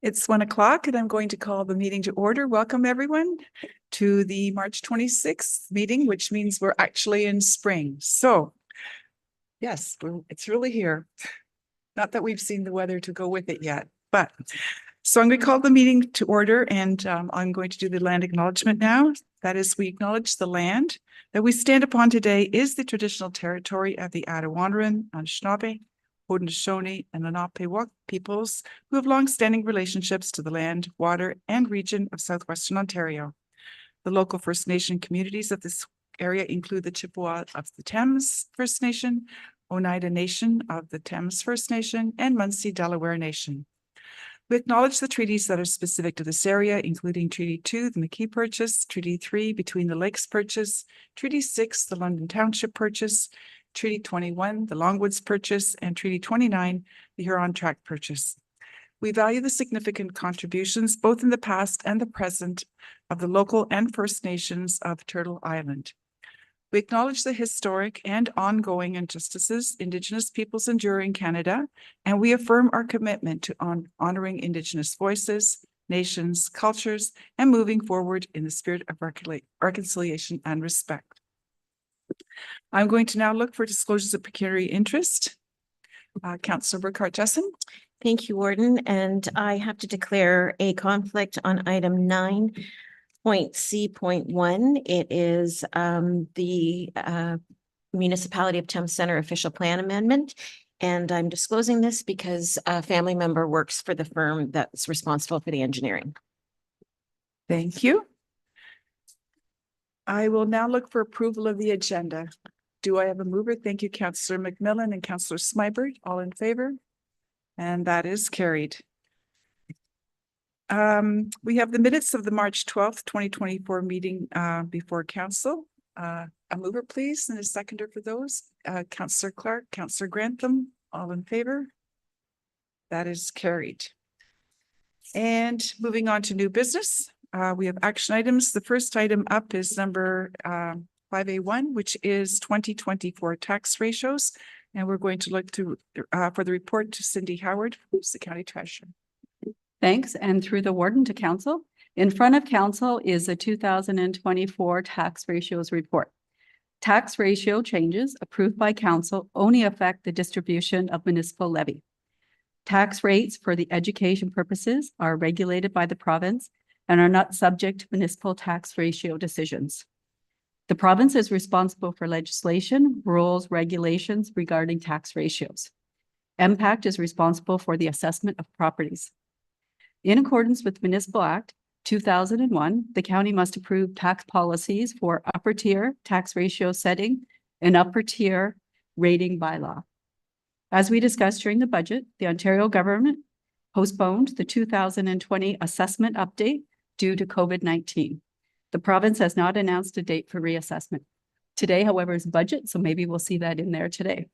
It's 1 o'clock and I'm going to call the meeting to order. Welcome everyone to the March 26th meeting, which means we're actually in spring. So yes, it's really here. Not that we've seen the weather to go with it yet, but so I'm going to call the meeting to order and I'm going to do the land acknowledgement now. That is, we acknowledge the land that we stand upon today is the traditional territory of the Attawandaron, Anishinaabe, Haudenosaunee, and Lenape peoples who have long-standing relationships to the land, water, and region of southwestern Ontario. The local First Nation communities of this area include the Chippewa of the Thames First Nation, Oneida Nation of the Thames First Nation, and Munsee Delaware Nation. We acknowledge the treaties that are specific to this area, including Treaty 2, the McKee Purchase, Treaty 3, Between the Lakes Purchase, Treaty 6, the London Township Purchase, Treaty 21, the Longwoods Purchase, and Treaty 29, the Huron Tract Purchase. We value the significant contributions, both in the past and the present, of the local and First Nations of Turtle Island. We acknowledge the historic and ongoing injustices Indigenous peoples endure in Canada, and we affirm our commitment to honoring Indigenous voices, nations, cultures, and moving forward in the spirit of reconciliation and respect. I'm going to now look for disclosures of pecuniary interest. Councillor Burkhart-Jessen. Thank you, Warden. And I have to declare a conflict on item 9.C.1. It is the Municipality of Thames Centre official plan amendment. And I'm disclosing this because a family member works for the firm that's responsible for the engineering. Thank you. I will now look for approval of the agenda. Do I have a mover? Thank you, Councillor McMillan and Councillor Smybert. All in favor? And that is carried. We have the minutes of the March 12th, 2024 meeting before council. A mover, please, and a seconder for those. Councillor Clark, Councillor Grantham, all in favor? That is carried. And moving on to new business, we have action items. The first item up is number 5A1, which is 2024 tax ratios. And we're going to look to for the report to Cindy Howard, who's the county treasurer. Thanks. And through the warden to council. In front of council is a 2024 tax ratios report. Tax ratio changes approved by council only affect the distribution of municipal levy. Tax rates for the education purposes are regulated by the province and are not subject to municipal tax ratio decisions. The province is responsible for legislation, rules, regulations regarding tax ratios. MPACT is responsible for the assessment of properties. In accordance with Municipal Act 2001, the county must approve tax policies for upper tier tax ratio setting and upper tier rating bylaw. As we discussed during the budget, the Ontario government postponed the 2020 assessment update due to COVID-19. The province has not announced a date for reassessment. Today, however, is budget, so maybe we'll see that in there today.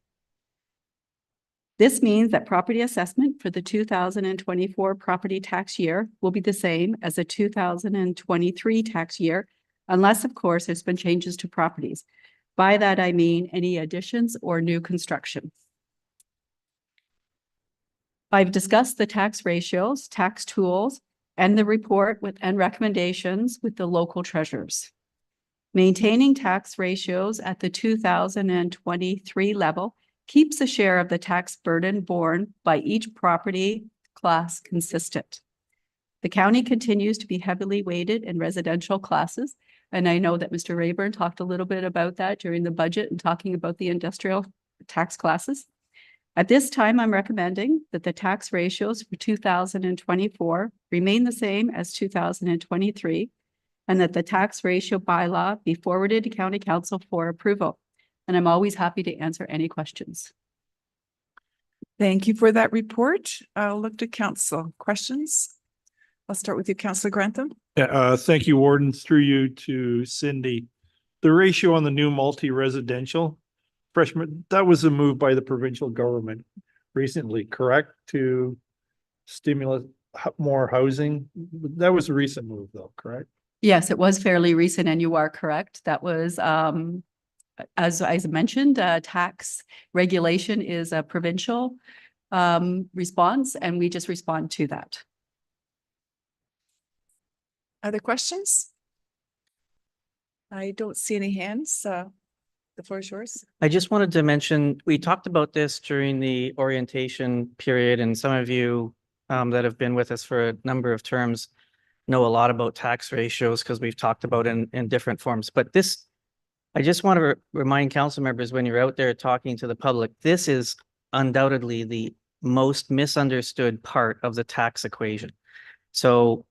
This means that property assessment for the 2024 property tax year will be the same as the 2023 tax year, unless, of course, there's been changes to properties. By that, I mean any additions or new construction. I've discussed the tax ratios, tax tools, and the report and recommendations with the local treasurers. Maintaining tax ratios at the 2023 level keeps the share of the tax burden borne by each property class consistent. The county continues to be heavily weighted in residential classes, and I know that Mr. Rayburn talked a little bit about that during the budget and talking about the industrial tax classes. At this time, I'm recommending that the tax ratios for 2024 remain the same as 2023 and that the tax ratio bylaw be forwarded to County Council for approval. And I'm always happy to answer any questions. Thank you for that report. I'll look to council. Questions? I'll start with you, Councillor Grantham. Yeah, thank you, Warden. Through you to Cindy. The ratio on the new multi-residential freshman, that was a move by the provincial government recently, correct? To stimulate more housing. That was a recent move though, correct? Yes, it was fairly recent and you are correct. That was, as I mentioned, tax regulation is a provincial response and we just respond to that. Other questions? I don't see any hands. The floor is yours. I just wanted to mention, we talked about this during the orientation period, and some of you that have been with us for a number of terms know a lot about tax ratios because we've talked about it in different forms. But this, I just want to remind council members when you're out there talking to the public, this is undoubtedly the most misunderstood part of the tax equation. So,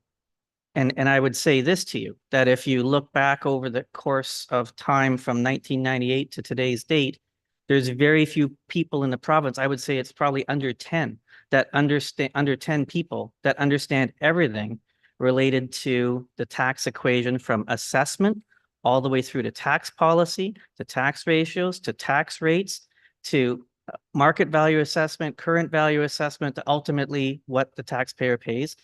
and I would say this to you, that if you look back over the course of time from 1998 to today's date, there's very few people in the province. I would say it's probably under 10 that understand, under 10 people that understand everything related to the tax equation, from assessment all the way through to tax policy, to tax ratios, to tax rates, to market value assessment, current value assessment, to ultimately what the taxpayer pays.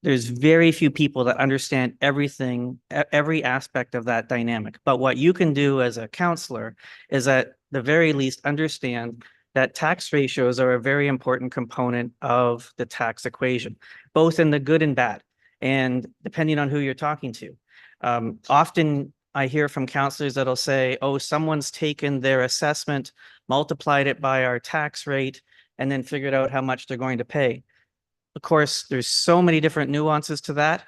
There's very few people that understand everything, every aspect of that dynamic. But what you can do as a counselor is at the very least understand that tax ratios are a very important component of the tax equation, both in the good and bad, and depending on who you're talking to. Often I hear from counselors that'll say, oh, someone's taken their assessment, multiplied it by our tax rate, and then figured out how much they're going to pay. Of course, there's so many different nuances to that,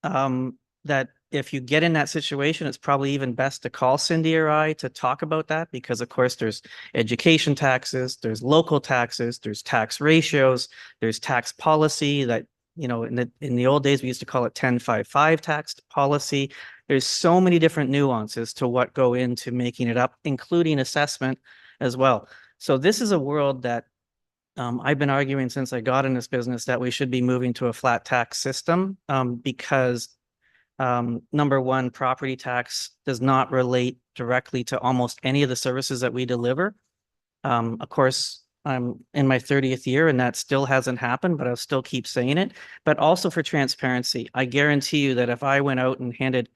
that if you get in that situation, it's probably even best to call Cindy or I to talk about that, because of course there's education taxes, there's local taxes, there's tax ratios, there's tax policy that, you know, in the old days, we used to call it 1055 tax policy. There's so many different nuances to what go into making it up, including assessment as well. So this is a world that I've been arguing since I got in this business that we should be moving to a flat tax system, because number one, property tax does not relate directly to almost any of the services that we deliver. Of course, I'm in my 30th year and that still hasn't happened, but I'll still keep saying it. But also for transparency, I guarantee you that if I went out and handed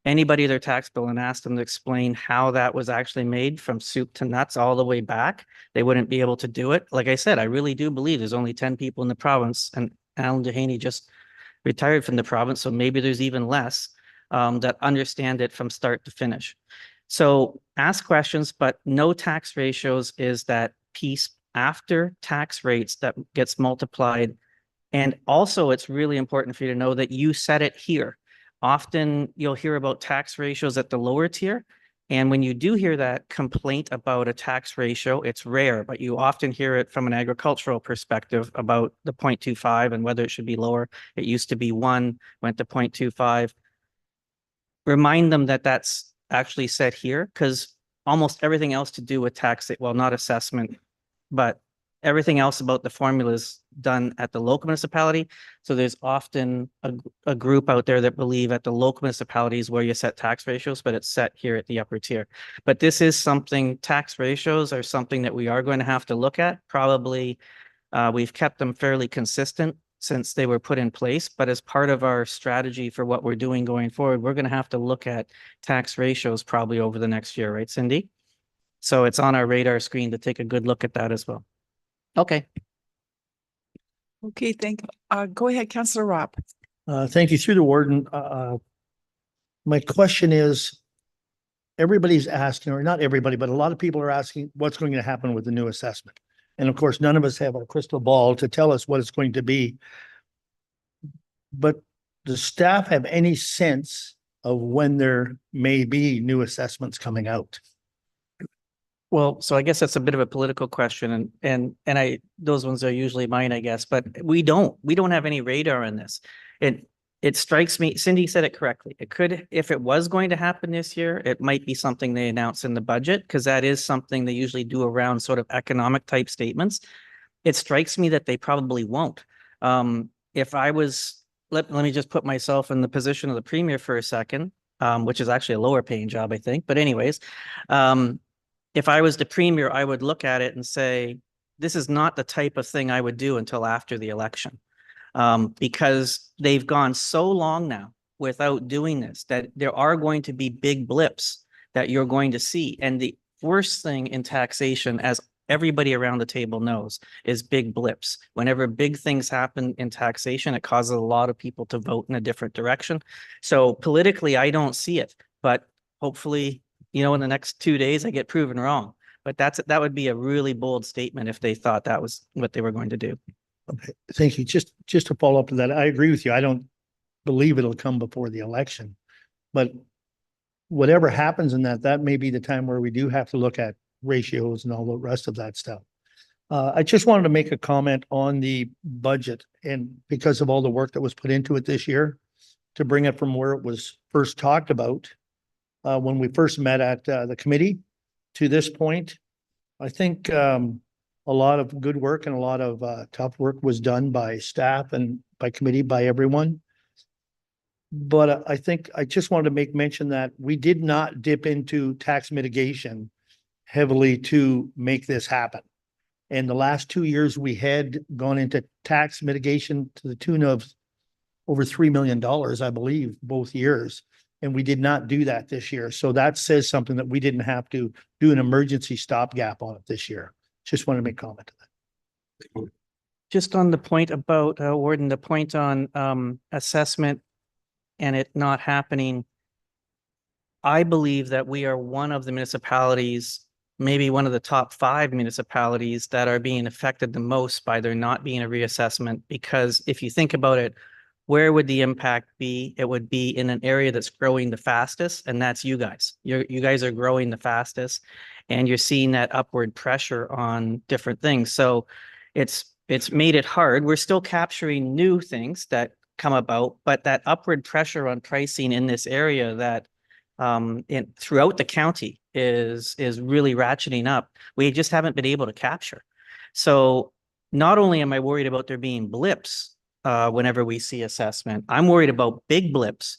anybody their tax bill and asked them to explain how that was actually made from soup to nuts all the way back, they wouldn't be able to do it. Like I said, I really do believe there's only 10 people in the province, and Alan Dehaney just retired from the province, so maybe there's even less that understand it from start to finish. So ask questions, but no tax ratios is that piece after tax rates that gets multiplied. And also, it's really important for you to know that you set it here. Often you'll hear about tax ratios at the lower tier. And when you do hear that complaint about a tax ratio, it's rare, but you often hear it from an agricultural perspective about the 0.25 and whether it should be lower. It used to be 1, went to 0.25. Remind them that that's actually set here, because almost everything else to do with tax, well, not assessment, but everything else about the formula is done at the local municipality. So there's often a group out there that believe at the local municipalities where you set tax ratios, but it's set here at the upper tier. But this is something, tax ratios are something that we are going to have to look at. Probably we've kept them fairly consistent since they were put in place, but as part of our strategy for what we're doing going forward, we're going to have to look at tax ratios probably over the next year, right, Cindy? So it's on our radar screen to take a good look at that as well. Okay. Okay, go ahead, Councillor Robb. Thank you. Through the warden, my question is, everybody's asking, or not everybody, but a lot of people are asking what's going to happen with the new assessment. And of course, none of us have a crystal ball to tell us what it's going to be. But does staff have any sense of when there may be new assessments coming out? Well, so I guess that's a bit of a political question, and those ones are usually mine, I guess, but we don't have any radar on this. It strikes me, Cindy said it correctly. It could, if it was going to happen this year, it might be something they announce in the budget, because that is something they usually do around sort of economic type statements. It strikes me that they probably won't. If I was, let me just put myself in the position of the premier for a second, which is actually a lower paying job, I think. But anyways, if I was the premier, I would look at it and say, this is not the type of thing I would do until after the election. Because they've gone so long now without doing this, that there are going to be big blips that you're going to see. And the worst thing in taxation, as everybody around the table knows is big blips. Whenever big things happen in taxation, it causes a lot of people to vote in a different direction. So politically, I don't see it, but hopefully, in the next 2 days, I get proven wrong. But that would be a really bold statement if they thought that was what they were going to do. Okay, thank you. Just to follow up to that, I agree with you. I don't believe it'll come before the election. But whatever happens in that may be the time where we do have to look at ratios and all the rest of that stuff. I just wanted to make a comment on the budget, and because of all the work that was put into it this year, to bring it from where it was first talked about, when we first met at the committee to this point, I think a lot of good work and a lot of tough work was done by staff and by committee, by everyone. But I think I just wanted to make mention that we did not dip into tax mitigation heavily to make this happen. And the last 2 years, we had gone into tax mitigation to the tune of over $3 million, I believe, both years. And we did not do that this year. So that says something that we didn't have to do an emergency stopgap on it this year. Just want to make comment to that. Just on the point about, Warden, the point on assessment and it not happening, I believe that we are one of the municipalities, maybe one of the top 5 municipalities that are being affected the most by there not being a reassessment. Because if you think about it, where would the impact be? It would be in an area that's growing the fastest, and that's you guys. You guys are growing the fastest, and you're seeing that upward pressure on different things. So it's made it hard. We're still capturing new things that come about, but that upward pressure on pricing in this area that throughout the county is really ratcheting up. We just haven't been able to capture. So not only am I worried about there being blips whenever we see assessment, I'm worried about big blips,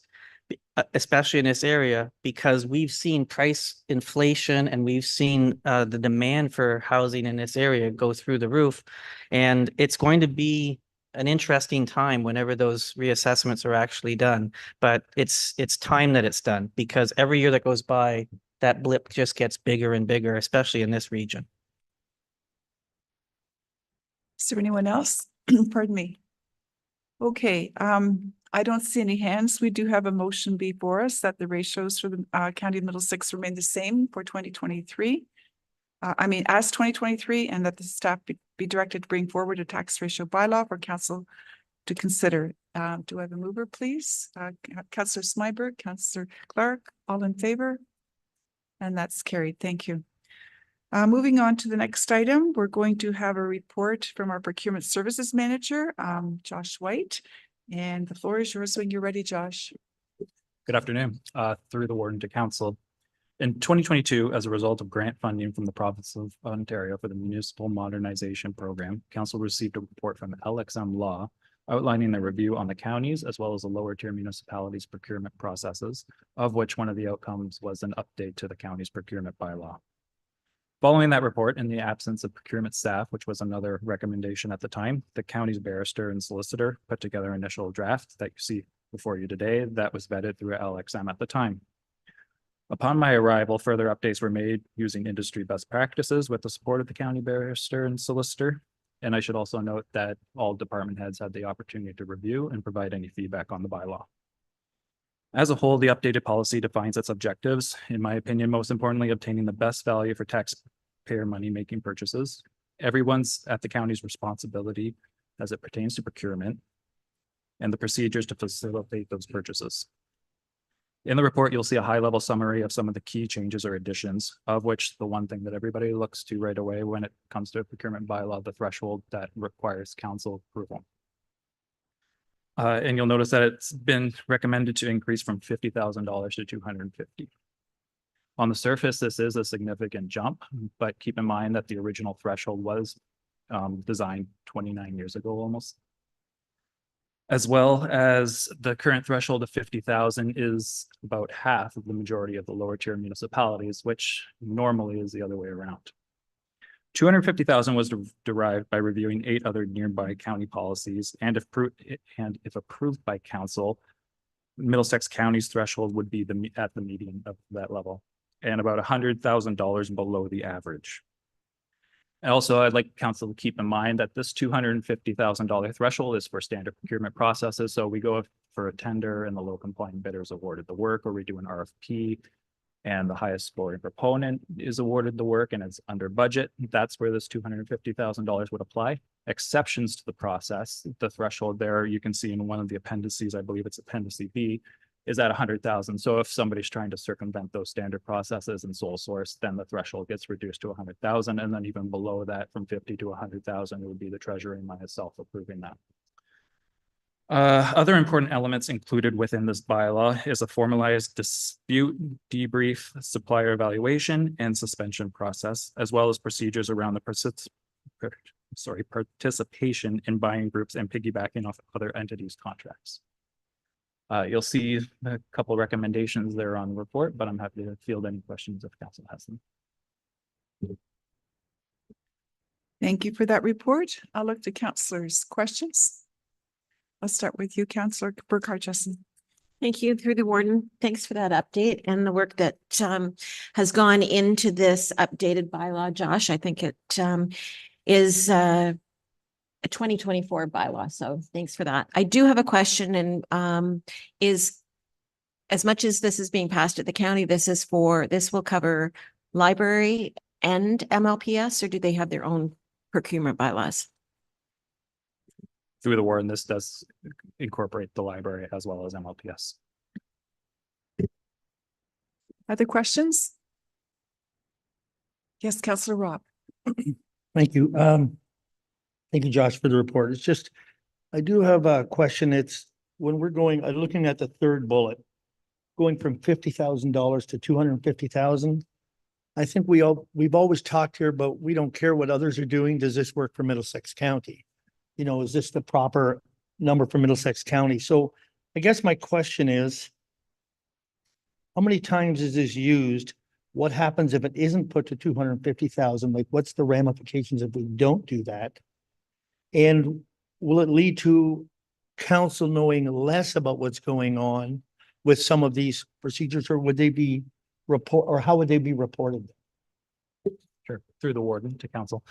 especially in this area, because we've seen price inflation and we've seen the demand for housing in this area go through the roof. And it's going to be an interesting time whenever those reassessments are actually done. But it's time that it's done, because every year that goes by, that blip just gets bigger and bigger, especially in this region. Is there anyone else? Pardon me. Okay, I don't see any hands. We do have a motion before us that the ratios for the County of Middlesex remain the same for 2023. As 2023, and that the staff be directed to bring forward a tax ratio bylaw for council to consider. Do I have a mover, please? Councillor Smyberg, Councillor Clark, all in favor? And that's carried. Thank you. Moving on to the next item, we're going to have a report from our procurement services manager, Josh White. And the floor is yours when you're ready, Josh. Good afternoon, through the warden to council. In 2022, as a result of grant funding from the province of Ontario for the Municipal Modernization Program, council received a report from LXM Law outlining a review on the counties as well as the lower tier municipalities' procurement processes, of which one of the outcomes was an update to the county's procurement bylaw. Following that report, in the absence of procurement staff, which was another recommendation at the time, the county's barrister and solicitor put together an initial draft that you see before you today that was vetted through LXM at the time. Upon my arrival, further updates were made using industry best practices with the support of the county barrister and solicitor. And I should also note that all department heads had the opportunity to review and provide any feedback on the bylaw. As a whole, the updated policy defines its objectives, in my opinion, most importantly, obtaining the best value for taxpayer money-making purchases. Everyone's at the county's responsibility as it pertains to procurement and the procedures to facilitate those purchases. In the report, you'll see a high-level summary of some of the key changes or additions, of which the one thing that everybody looks to right away when it comes to a procurement bylaw, the threshold that requires council approval. And you'll notice that it's been recommended to increase from $50,000 to $250,000. On the surface, this is a significant jump, but keep in mind that the original threshold was designed 29 years ago almost. As well as the current threshold of 50,000 is about half of the majority of the lower tier municipalities, which normally is the other way around. 250,000 was derived by reviewing 8 other nearby county policies, and if approved by council, Middlesex County's threshold would be at the median of that level, and about $100,000 below the average. And also, I'd like council to keep in mind that this $250,000 threshold is for standard procurement processes. So we go for a tender and the low complying bidder is awarded the work, or we do an RFP and the highest scoring proponent is awarded the work and it's under budget. That's where this $250,000 would apply. Exceptions to the process, the threshold there, you can see in one of the appendices, I believe it's Appendix B, is at 100,000. So if somebody's trying to circumvent those standard processes and sole source, then the threshold gets reduced to 100,000. And then even below that, from 50 to 100,000, it would be the treasurer and myself approving that. Other important elements included within this bylaw is a formalized dispute, debrief, supplier evaluation, and suspension process, as well as procedures around the participation in buying groups and piggybacking off other entities' contracts. You'll see a couple recommendations there on the report, but I'm happy to field any questions if council has them. Thank you for that report. I'll look to councillors' questions. Let's start with you, Councillor Burkhart-Jessen. Thank you, through the warden. Thanks for that update and the work that has gone into this updated bylaw, Josh. I think it is a 2024 bylaw, so thanks for that. I do have a question, and is, as much as this is being passed at the county, this will cover library and MLPS, or do they have their own procurement bylaws? Through the warden, this does incorporate the library as well as MLPS. Other questions? Yes, Councillor Rob. Thank you. Thank you, Josh, for the report. It's just, I do have a question. It's when we're looking at the third bullet, going from $50,000 to 250,000. I think we've always talked here, but we don't care what others are doing. Does this work for Middlesex County? You know, is this the proper number for Middlesex County? So I guess my question is, how many times is this used? What happens if it isn't put to 250,000? Like, what's the ramifications if we don't do that? And will it lead to council knowing less about what's going on with some of these procedures, or would they be how would they be reported? Sure, through the warden to council.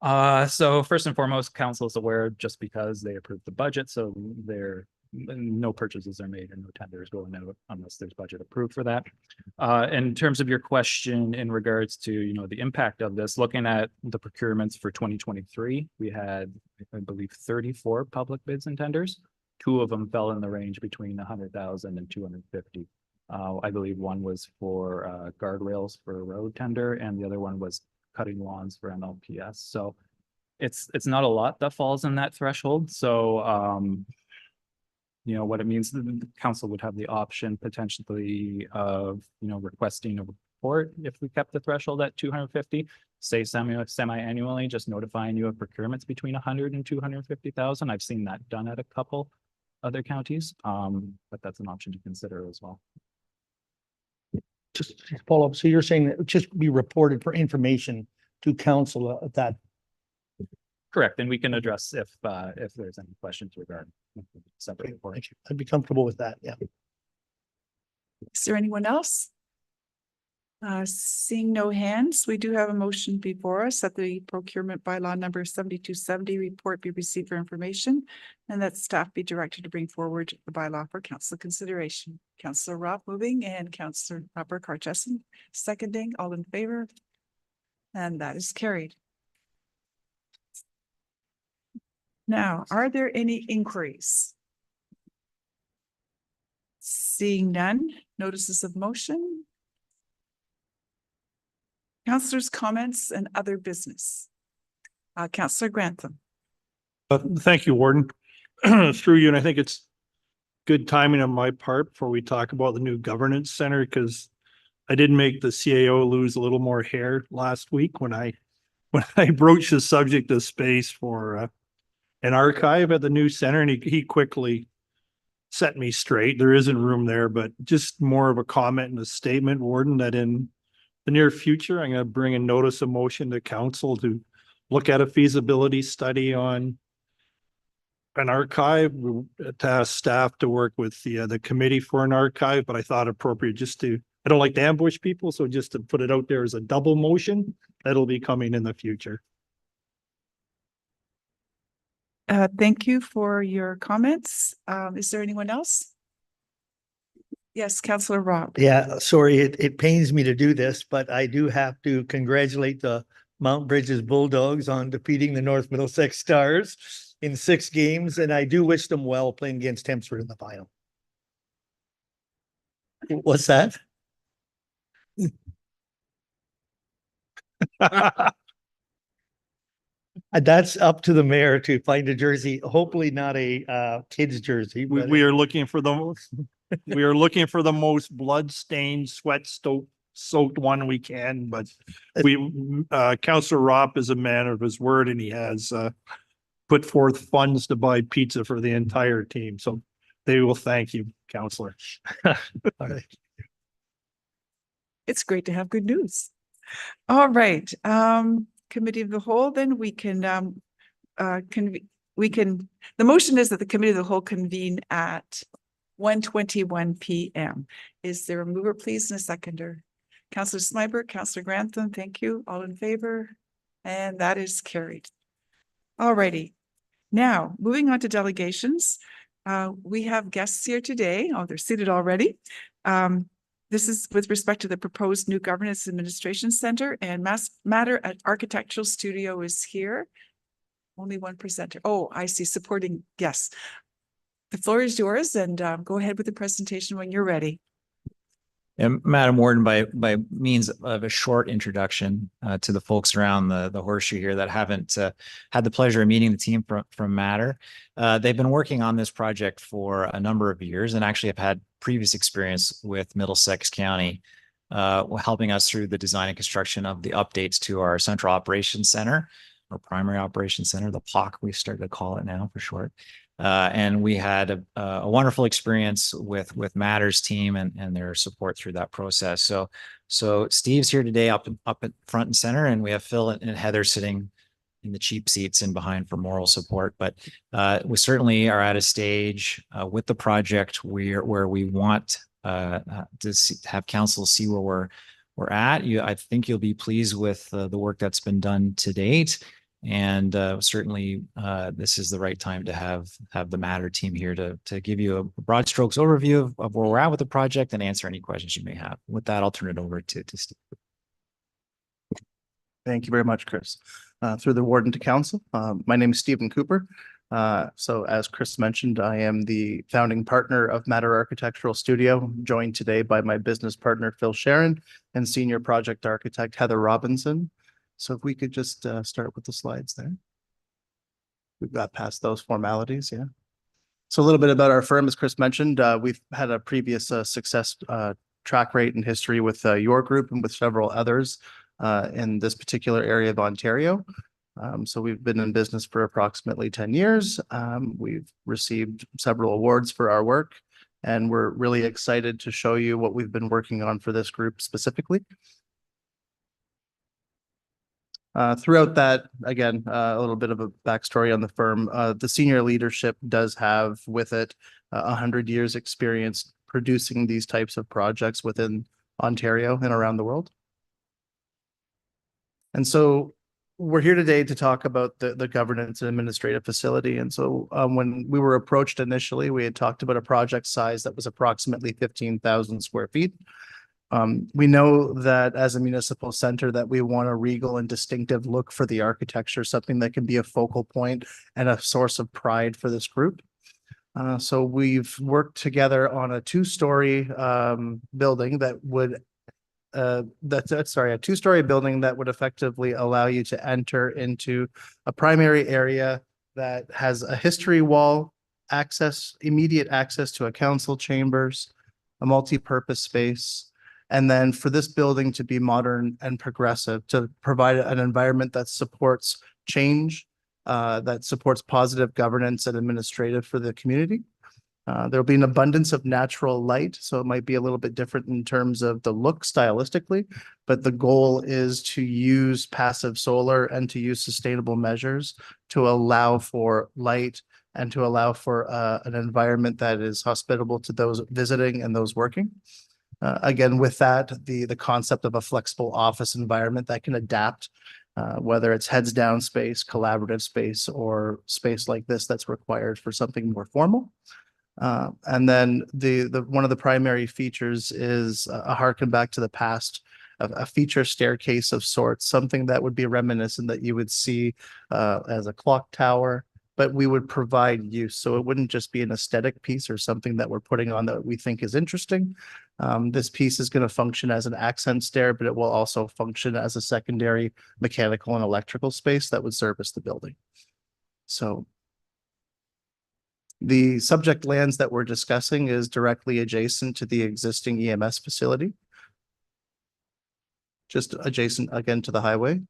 So first and foremost, council is aware just because they approved the budget, so no purchases are made and no tenders going out unless there's budget approved for that. In terms of your question in regards to, you know, the impact of this, looking at the procurements for 2023, we had, I believe, 34 public bids and tenders. 2 of them fell in the range between 100,000 and 250. I believe one was for guardrails for a road tender, and the other one was cutting lawns for MLPS. So it's not a lot that falls in that threshold. So you know, what it means, the council would have the option potentially of, you know, requesting a report if we kept the threshold at 250, say semi-annually, just notifying you of procurements between 100 and 250,000. I've seen that done at a couple other counties, but that's an option to consider as well. Just to follow up. So you're saying that it just be reported for information to council at that. Correct, and we can address if there's any questions regarding separate report. Thank you. I'd be comfortable with that. Yeah. Is there anyone else? Seeing no hands, we do have a motion before us that the procurement bylaw number 7270 report be received for information, and that staff be directed to bring forward the bylaw for council consideration. Councillor Robb moving and Councillor Burkhart-Jessen seconding. All in favor? And that is carried. Now, are there any inquiries? Seeing none, notices of motion. Councillors' comments and other business. Councillor Grantham. Thank you, Warden. Through you, and I think it's good timing on my part before we talk about the new governance center, because I did make the CAO lose a little more hair last week when I broached the subject of space for an archive at the new center, and he quickly set me straight. There isn't room there, but just more of a comment and a statement, Warden, that in the near future, I'm going to bring a notice of motion to council to look at a feasibility study on an archive, to ask staff to work with the committee for an archive, but I thought appropriate just to, I don't like to ambush people, so just to put it out there as a double motion, that'll be coming in the future. Thank you for your comments. Is there anyone else? Yes, Councillor Rob. Yeah, sorry, it pains me to do this, but I do have to congratulate the Mount Bridges Bulldogs on defeating the North Middlesex Stars in 6 games, and I do wish them well playing against Hempstead in the final. What's that? That's up to the mayor to find a jersey, hopefully not a kid's jersey. We, but we are looking for the, we are looking for the most blood-stained, sweat-soaked one we can, but Councillor Ropp is a man of his word, and he has put forth funds to buy pizza for the entire team. So they will thank you, Councillor. All right. It's great to have good news. All right, Committee of the Whole, then we can, the motion is that the Committee of the Whole convene at 1:21 PM. Is there a mover, please, and a seconder? Councillor Smyberg, Councillor Grantham, thank you. All in favor? And that is carried. All righty. Now, moving on to delegations. We have guests here today. Oh, they're seated already. This is with respect to the proposed new Governance Administration Center, and Matter at Architectural Studio is here. Only one presenter. Oh, I see, supporting. Yes. The floor is yours, and go ahead with the presentation when you're ready. And Madam Warden, by means of a short introduction to the folks around the horseshoe here that haven't had the pleasure of meeting the team from Matter, they've been working on this project for a number of years and actually have had previous experience with Middlesex County, helping us through the design and construction of the updates to our Central Operations Center, or Primary Operations Center, the POC we started to call it now for short. And we had a wonderful experience with Matter's team and their support through that process. So Steve's here today up at front and center, and we have Phil and Heather sitting in the cheap seats and behind for moral support. But we certainly are at a stage with the project where we want to have council see where we're at. I think you'll be pleased with the work that's been done to date. And certainly this is the right time to have the Matter team here to give you a broad strokes overview of where we're at with the project and answer any questions you may have. With that, I'll turn it over to Steve. Thank you very much, Chris. Through the warden to council, my name is Stephen Cooper. So as Chris mentioned, I am the founding partner of Matter Architectural Studio, joined today by my business partner, Phil Sharon, and senior project architect, Heather Robinson. So if we could just start with the slides there. We've got past those formalities, yeah. So a little bit about our firm, as Chris mentioned, we've had a previous success track rate and history with your group and with several others in this particular area of Ontario. So we've been in business for approximately 10 years. We've received several awards for our work, and we're really excited to show you what we've been working on for this group specifically. Throughout that, again, a little bit of a backstory on the firm. The senior leadership does have with it 100 years experience producing these types of projects within Ontario and around the world. And so we're here today to talk about the governance and administrative facility. And so when we were approached initially, we had talked about a project size that was approximately 15,000 square feet. We know that as a municipal center that we want a regal and distinctive look for the architecture, something that can be a focal point and a source of pride for this group. So we've worked together on a two-story building that would a two-story building that would effectively allow you to enter into a primary area that has a history wall, immediate access to a council chambers, a multi-purpose space. And then for this building to be modern and progressive, to provide an environment that supports change, that supports positive governance and administrative for the community. There'll be an abundance of natural light, so it might be a little bit different in terms of the look stylistically, but the goal is to use passive solar and to use sustainable measures to allow for light and to allow for an environment that is hospitable to those visiting and those working. Again, with that, the concept of a flexible office environment that can adapt whether it's heads down space, collaborative space, or space like this that's required for something more formal. And then one of the primary features is a harken back to the past, a feature staircase of sorts, something that would be reminiscent that you would see as a clock tower, but we would provide use. So it wouldn't just be an aesthetic piece or something that we're putting on that we think is interesting. This piece is going to function as an accent stair, but it will also function as a secondary mechanical and electrical space that would service the building. So the subject lands that we're discussing is directly adjacent to the existing EMS facility. Just adjacent again to the highway.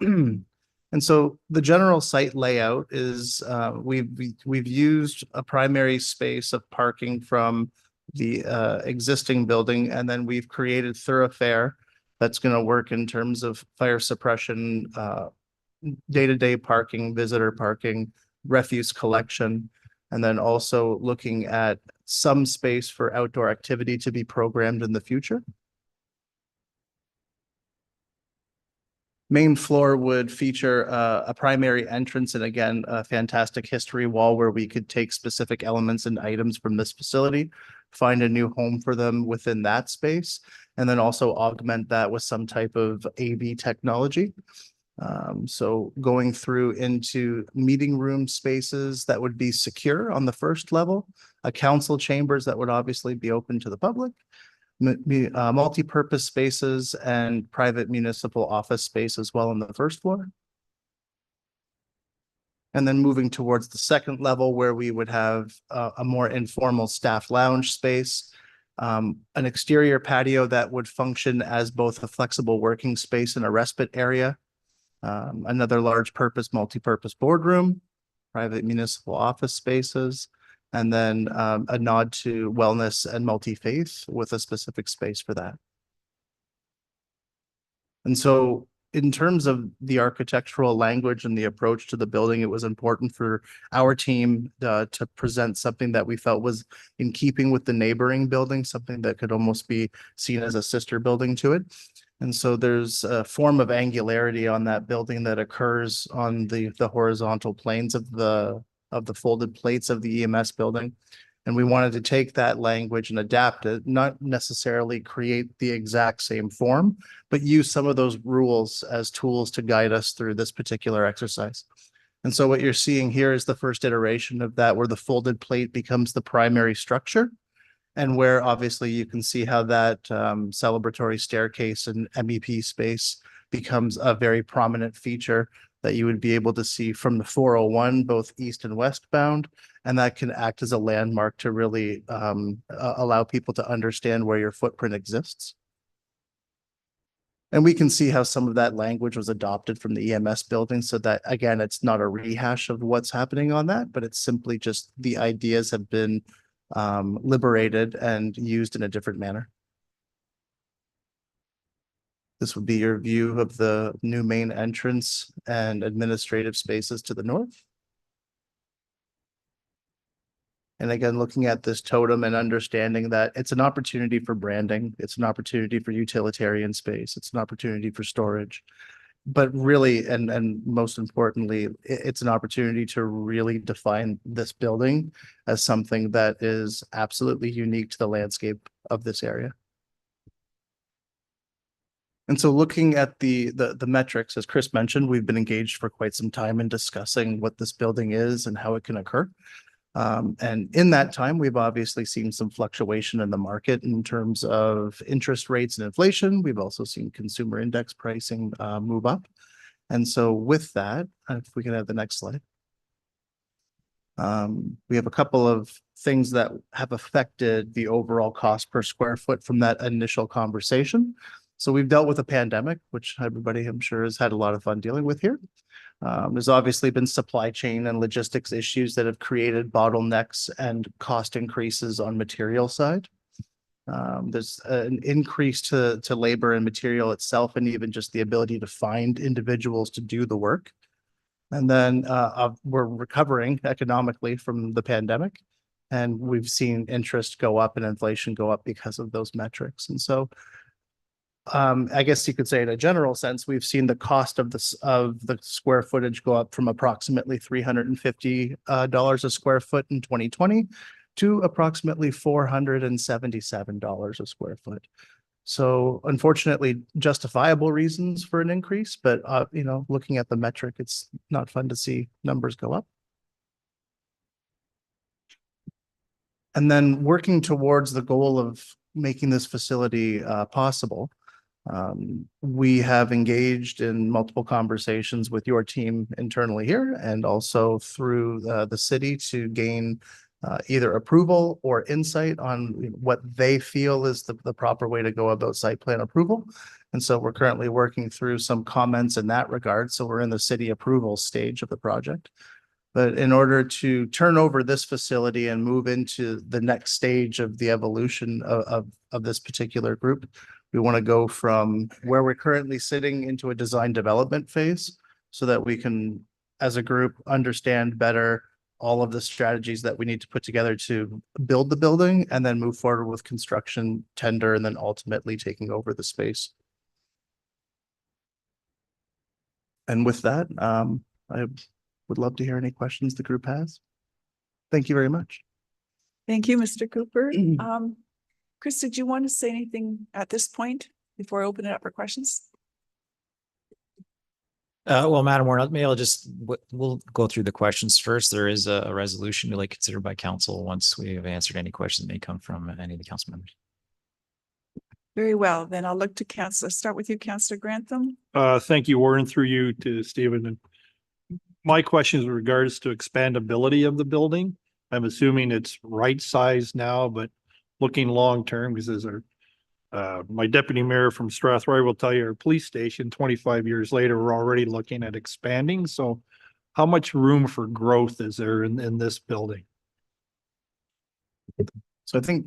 And so the general site layout is we've used a primary space of parking from the existing building, and then we've created thoroughfare that's going to work in terms of fire suppression, day-to-day parking, visitor parking, refuse collection, and then also looking at some space for outdoor activity to be programmed in the future. Main floor would feature a primary entrance and again, a fantastic history wall where we could take specific elements and items from this facility, find a new home for them within that space, and then also augment that with some type of AV technology. So going through into meeting room spaces that would be secure on the first level, a council chambers that would obviously be open to the public, multi-purpose spaces and private municipal office space as well on the first floor. And then moving towards the second level where we would have a more informal staff lounge space, an exterior patio that would function as both a flexible working space and a respite area, another large purpose, multi-purpose boardroom, private municipal office spaces, and then a nod to wellness and multi-faith with a specific space for that. And so in terms of the architectural language and the approach to the building, it was important for our team to present something that we felt was in keeping with the neighboring building, something that could almost be seen as a sister building to it. And so there's a form of angularity on that building that occurs on the horizontal planes of the folded plates of the EMS building. And we wanted to take that language and adapt it, not necessarily create the exact same form, but use some of those rules as tools to guide us through this particular exercise. And so what you're seeing here is the first iteration of that, where the folded plate becomes the primary structure, and where obviously you can see how that celebratory staircase and MEP space becomes a very prominent feature that you would be able to see from the 401, both east and westbound, and that can act as a landmark to really allow people to understand where your footprint exists. And we can see how some of that language was adopted from the EMS building, so that, again, it's not a rehash of what's happening on that, but it's simply just the ideas have been liberated and used in a different manner. This would be your view of the new main entrance and administrative spaces to the north. And again, looking at this totem and understanding that it's an opportunity for branding, it's an opportunity for utilitarian space, it's an opportunity for storage. But really, and most importantly, it's an opportunity to really define this building as something that is absolutely unique to the landscape of this area. And so looking at the metrics, as Chris mentioned, we've been engaged for quite some time in discussing what this building is and how it can occur. And in that time, we've obviously seen some fluctuation in the market in terms of interest rates and inflation. We've also seen consumer index pricing move up. And so with that, if we can have the next slide. We have a couple of things that have affected the overall cost per square foot from that initial conversation. So we've dealt with a pandemic, which everybody I'm sure has had a lot of fun dealing with here. There's obviously been supply chain and logistics issues that have created bottlenecks and cost increases on material side. There's an increase to labor and material itself, and even just the ability to find individuals to do the work. And then we're recovering economically from the pandemic, and we've seen interest go up and inflation go up because of those metrics. And so I guess you could say in a general sense, we've seen the cost of the square footage go up from approximately $350 a square foot in 2020 to approximately $477 a square foot. So unfortunately, justifiable reasons for an increase, but looking at the metric, it's not fun to see numbers go up. And then working towards the goal of making this facility possible. We have engaged in multiple conversations with your team internally here and also through the city to gain either approval or insight on what they feel is the proper way to go about site plan approval. And so we're currently working through some comments in that regard. So we're in the city approval stage of the project. But in order to turn over this facility and move into the next stage of the evolution of this particular group, we want to go from where we're currently sitting into a design development phase so that we can, as a group, understand better all of the strategies that we need to put together to build the building and then move forward with construction, tender, and then ultimately taking over the space. And with that, I would love to hear any questions the group has. Thank you very much. Thank you, Mr. Cooper. Chris, did you want to say anything at this point before I open it up for questions? Well, Madam Warren, maybe we'll go through the questions first. There is a resolution to considered by council once we have answered any questions that may come from any of the council members. Very well, then I'll look to council. Start with you, Councillor Grantham. Thank you, Warren, through you to Stephen. And my question is in regards to expandability of the building. I'm assuming it's right size now, but looking long term, because as my deputy mayor from Strathroy will tell you, our police station 25 years later, we're already looking at expanding. So how much room for growth is there in this building? So I think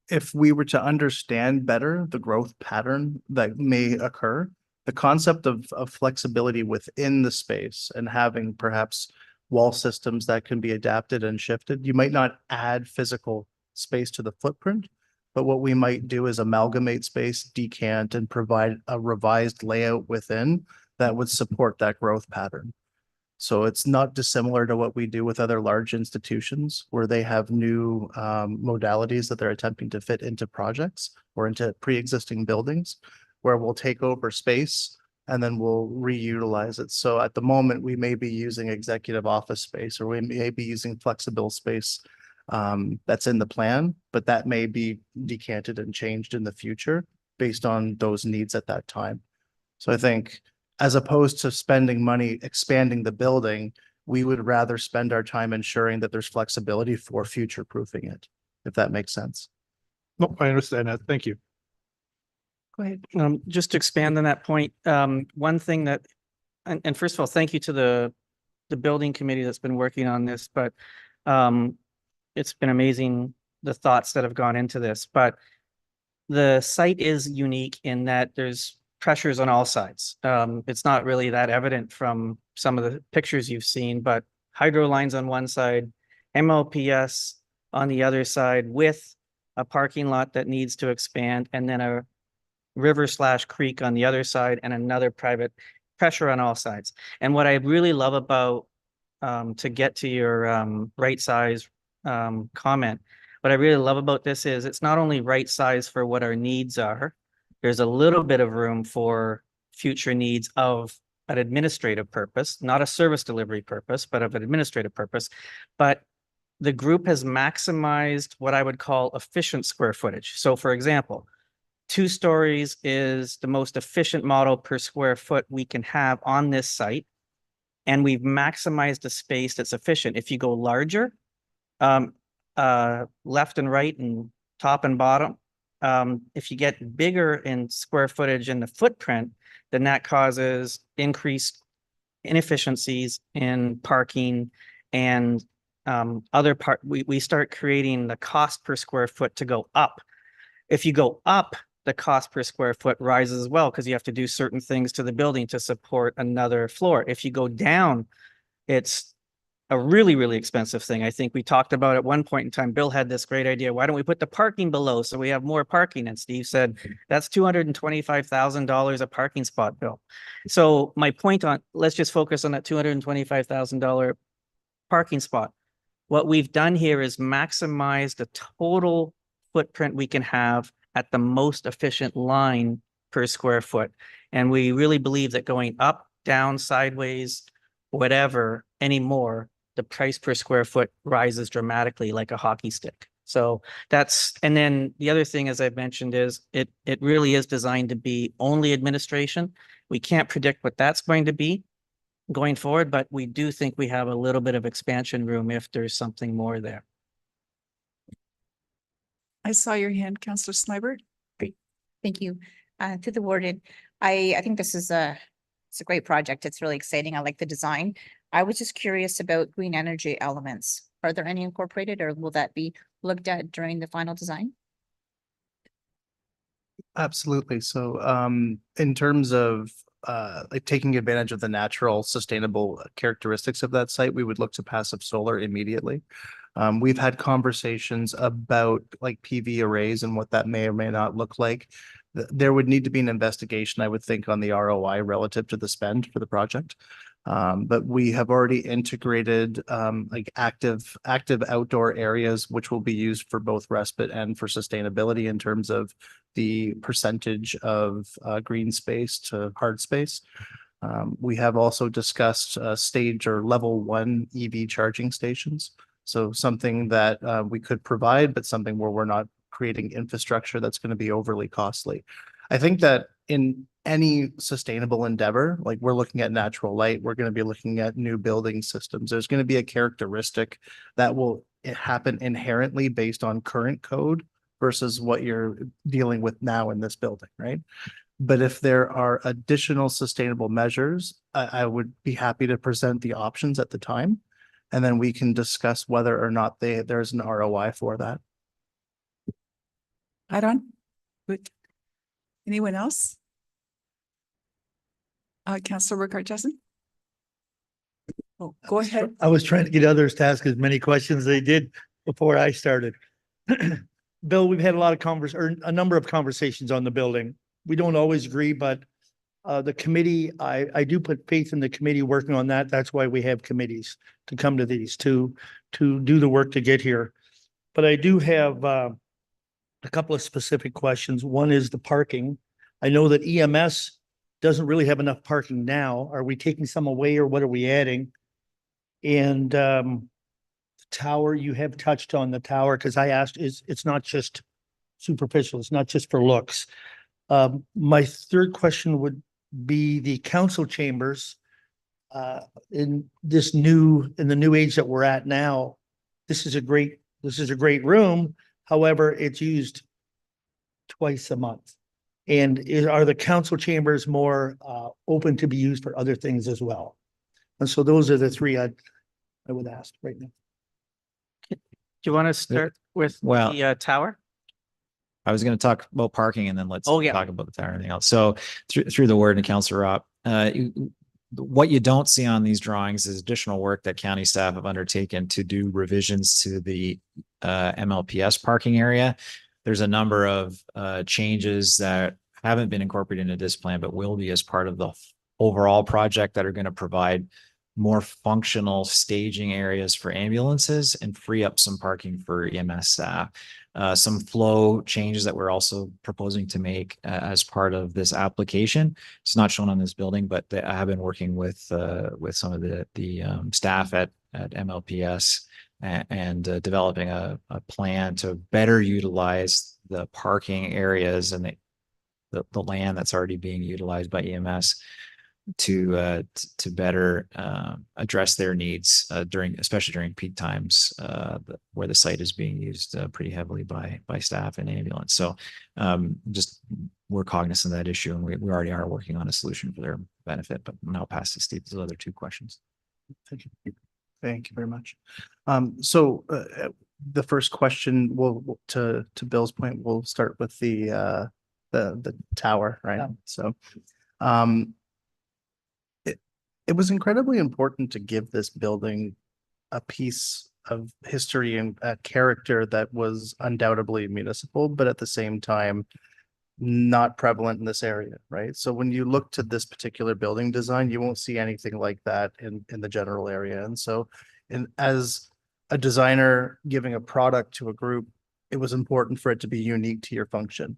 if we were to understand better the growth pattern that may occur, the concept of flexibility within the space and having perhaps wall systems that can be adapted and shifted, you might not add physical space to the footprint, but what we might do is amalgamate space, decant, and provide a revised layout within that would support that growth pattern. So it's not dissimilar to what we do with other large institutions where they have new modalities that they're attempting to fit into projects or into pre-existing buildings, where we'll take over space and then we'll reutilize it. So at the moment, we may be using executive office space, or we may be using flexible space that's in the plan, but that may be decanted and changed in the future based on those needs at that time. So I think as opposed to spending money expanding the building, we would rather spend our time ensuring that there's flexibility for future proofing it, if that makes sense. No, I understand that. Thank you. Go ahead. Just to expand on that point, one thing that, and first of all, thank you to the building committee that's been working on this, but it's been amazing the thoughts that have gone into this. But the site is unique in that there's pressures on all sides. It's not really that evident from some of the pictures you've seen, but hydro lines on one side, MLPS on the other side with a parking lot that needs to expand, and then a river/creek on the other side and another private pressure on all sides. And what I really love about, to get to your right size comment, what I really love about this is it's not only right size for what our needs are, there's a little bit of room for future needs of an administrative purpose, not a service delivery purpose, but of an administrative purpose. But the group has maximized what I would call efficient square footage. So for example, 2 stories is the most efficient model per square foot we can have on this site. And we've maximized a space that's efficient. If you go larger, left and right and top and bottom, if you get bigger in square footage in the footprint, then that causes increased inefficiencies in parking and we start creating the cost per square foot to go up. If you go up, the cost per square foot rises as well, because you have to do certain things to the building to support another floor. If you go down, it's a really, really expensive thing. I think we talked about at one point in time, Bill had this great idea. Why don't we put the parking below so we have more parking? And Steve said, that's $225,000 a parking spot, Bill. So my point on, let's just focus on that $225,000 parking spot. What we've done here is maximize the total footprint we can have at the most efficient line per square foot. And we really believe that going up, down, sideways, whatever anymore, the price per square foot rises dramatically like a hockey stick. So that's, and then the other thing, as I've mentioned, is it really is designed to be only administration. We can't predict what that's going to be going forward, but we do think we have a little bit of expansion room if there's something more there. I saw your hand, Councillor Sniber. Thank you. To the warden, I think this is it's a great project. It's really exciting. I like the design. I was just curious about green energy elements. Are there any incorporated, or will that be looked at during the final design? Absolutely. So in terms of like taking advantage of the natural sustainable characteristics of that site, we would look to passive solar immediately. We've had conversations about like PV arrays and what that may or may not look like. There would need to be an investigation, I would think, on the ROI relative to the spend for the project. But we have already integrated like active outdoor areas, which will be used for both respite and for sustainability in terms of the percentage of green space to hard space. We have also discussed stage or level 1 EV charging stations. So something that we could provide, but something where we're not creating infrastructure that's going to be overly costly. I think that in any sustainable endeavor, like we're looking at natural light, we're going to be looking at new building systems. There's going to be a characteristic that will happen inherently based on current code versus what you're dealing with now in this building, right? But if there are additional sustainable measures, I would be happy to present the options at the time. And then we can discuss whether or not there's an ROI for that. Add on? Good. Anyone else? Councillor Rickard Jessen? Oh, go ahead. I was trying to get others to ask as many questions as they did before I started. Bill, we've had a lot of a number of conversations on the building. We don't always agree, but the committee, I do put faith in the committee working on that. That's why we have committees to come to these, to do the work to get here. But I do have a couple of specific questions. One is the parking. I know that EMS doesn't really have enough parking now. Are we taking some away, or what are we adding? And the tower, you have touched on the tower, because I asked, it's not just superficial, it's not just for looks. My third question would be the council chambers. In the new age that we're at now, this is a great room. However, it's used twice a month. And are the council chambers more open to be used for other things as well? And so those are the three I would ask right now. Do you want to start with the tower? I was going to talk about parking, and then let's Oh, yeah. talk about the tower and everything else. So through the word and Councillor Ropp, what you don't see on these drawings is additional work that county staff have undertaken to do revisions to the MLPS parking area. There's a number of changes that haven't been incorporated into this plan, but will be as part of the overall project, that are going to provide more functional staging areas for ambulances and free up some parking for EMS staff. Some flow changes that we're also proposing to make as part of this application. It's not shown on this building, but I have been working with some of the staff at MLPS and developing a plan to better utilize the parking areas and the land that's already being utilized by EMS to better address their needs especially during peak times where the site is being used pretty heavily by staff and ambulance. So just we're cognizant of that issue, and we already are working on a solution for their benefit. But now pass to Steve those other two questions. Thank you. Thank you very much. So the first question will to Bill's point, we'll start with the tower, right? Yeah. So it was incredibly important to give this building a piece of history and a character that was undoubtedly municipal, but at the same time, not prevalent in this area, right? So when you look to this particular building design, you won't see anything like that in the general area. And so, as a designer giving a product to a group, it was important for it to be unique to your function.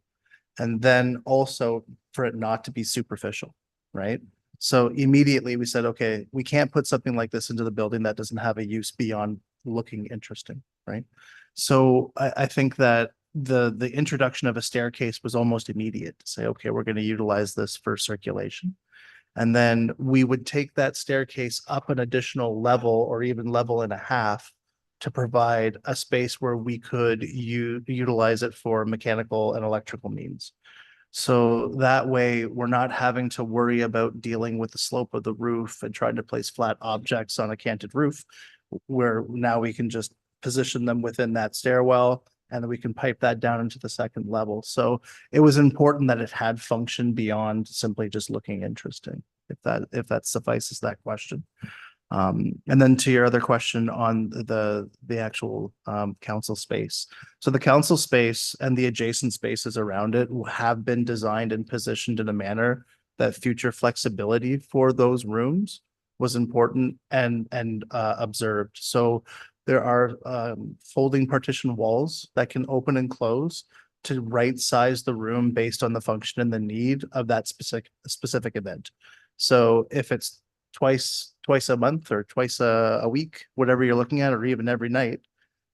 And then also for it not to be superficial, right? So immediately we said, okay, we can't put something like this into the building that doesn't have a use beyond looking interesting, right? So I think that the introduction of a staircase was almost immediate to say, okay, we're going to utilize this for circulation. And then we would take that staircase up an additional level or even level and a half to provide a space where we could utilize it for mechanical and electrical means. So that way we're not having to worry about dealing with the slope of the roof and trying to place flat objects on a canted roof, where now we can just position them within that stairwell and then we can pipe that down into the second level. So it was important that it had function beyond simply just looking interesting, if that suffices that question. And then to your other question on the actual council space. So the council space and the adjacent spaces around it have been designed and positioned in a manner that future flexibility for those rooms was important and observed. So there are folding partition walls that can open and close to right size the room based on the function and the need of that specific event. So if it's twice a month or twice a week, whatever you're looking at, or even every night,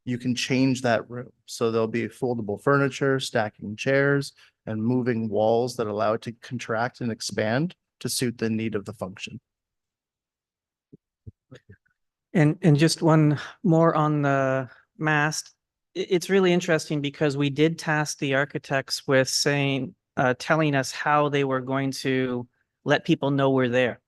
you can change that room. So there'll be foldable furniture, stacking chairs, and moving walls that allow it to contract and expand to suit the need of the function. And just one more on the mast. It's really interesting because we did task the architects with saying, telling us how they were going to let people know we're there.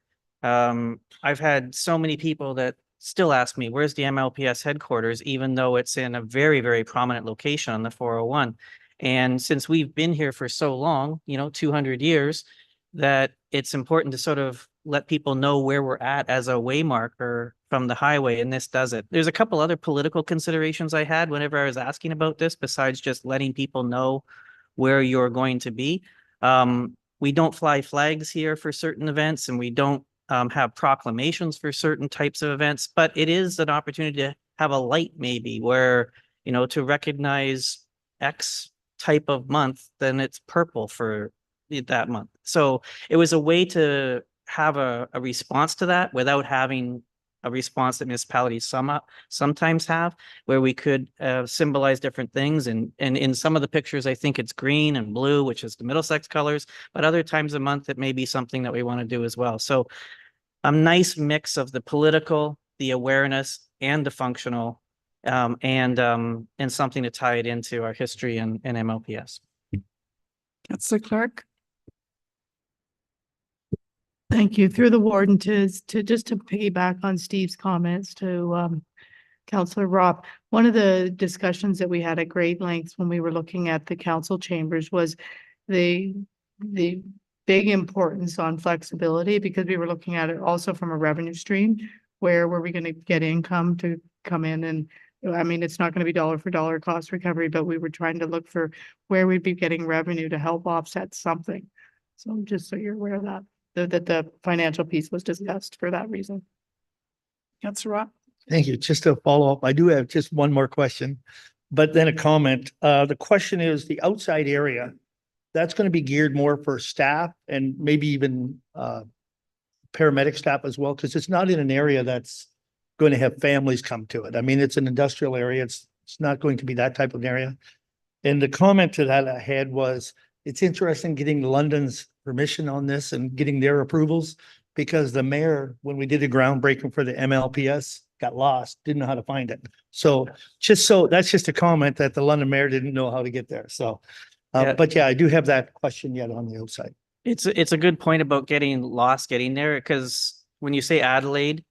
I've had so many people that still ask me, where's the MLPS headquarters, even though it's in a very, very prominent location on the 401. And since we've been here for so long, 200 years, that it's important to sort of let people know where we're at as a way marker from the highway, and this does it. There's a couple other political considerations I had whenever I was asking about this, besides just letting people know where you're going to be. We don't fly flags here for certain events, and we don't have proclamations for certain types of events, but it is an opportunity to have a light maybe where, to recognize X type of month, then it's purple for that month. So it was a way to have a response to that without having a response that municipalities sometimes have, where we could symbolize different things. And in some of the pictures, I think it's green and blue, which is the Middlesex colors, but other times a month, it may be something that we want to do as well. So a nice mix of the political, the awareness, and the functional, and something to tie it into our history and MLPS. Councillor Clark. Thank you. Through the warden to piggyback on Steve's comments to Councillor Roth. One of the discussions that we had at great length when we were looking at the council chambers was the big importance on flexibility, because we were looking at it also from a revenue stream. Where were we going to get income to come in? And I mean, it's not going to be dollar for dollar cost recovery, but we were trying to look for where we'd be getting revenue to help offset something. So just so you're aware of that. That the financial piece was discussed for that reason. Councillor Roth. Thank you. Just to follow up, I do have just one more question, but then a comment. The question is the outside area, that's going to be geared more for staff and maybe even paramedic staff as well, because it's not in an area that's going to have families come to it. I mean, it's an industrial area. It's not going to be that type of area. And the comment to that I had was, it's interesting getting London's permission on this and getting their approvals, because the mayor, when we did the groundbreaking for the MLPS, got lost, didn't know how to find it. So that's just a comment that the London mayor didn't know how to get there. So, but yeah, I do have that question yet on the outside. It's a good point about getting lost, getting there, because when you say Adelaide,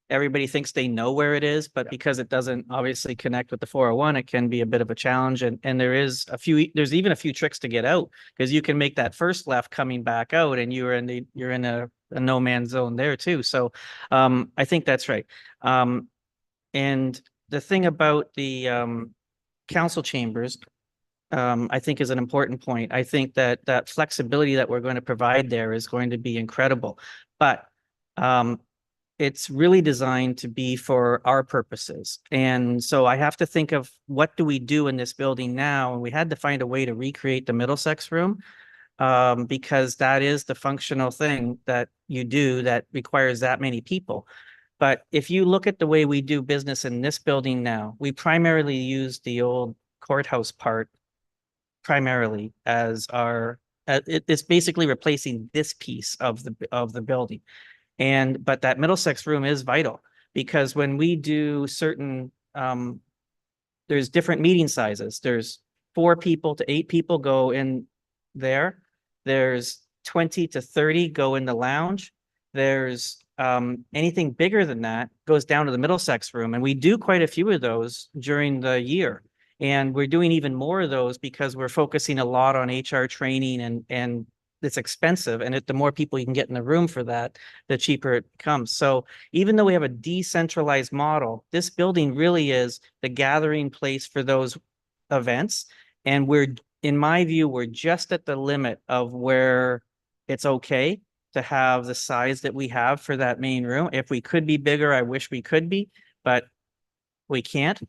everybody thinks they know where it is, but because it doesn't obviously connect with the 401, it can be a bit of a challenge. And there's even a few tricks to get out, because you can make that first left coming back out and you're in a no man's zone there too. So I think that's right. And the thing about the council chambers, I think is an important point. I think that that flexibility that we're going to provide there is going to be incredible. But it's really designed to be for our purposes. And so I have to think of what do we do in this building now? And we had to find a way to recreate the Middlesex room because that is the functional thing that you do that requires that many people. But if you look at the way we do business in this building now, we primarily use the old courthouse part primarily as our, it's basically replacing this piece of the building. But that Middlesex room is vital because when we do certain, there's different meeting sizes. There's 4 people to 8 people go in there. There's 20 to 30 go in the lounge. There's anything bigger than that goes down to the Middlesex room. And we do quite a few of those during the year. And we're doing even more of those because we're focusing a lot on HR training and it's expensive. And the more people you can get in the room for that, the cheaper it becomes. So even though we have a decentralized model, this building really is the gathering place for those events. And in my view, we're just at the limit of where it's okay to have the size that we have for that main room. If we could be bigger, I wish we could be, but we can't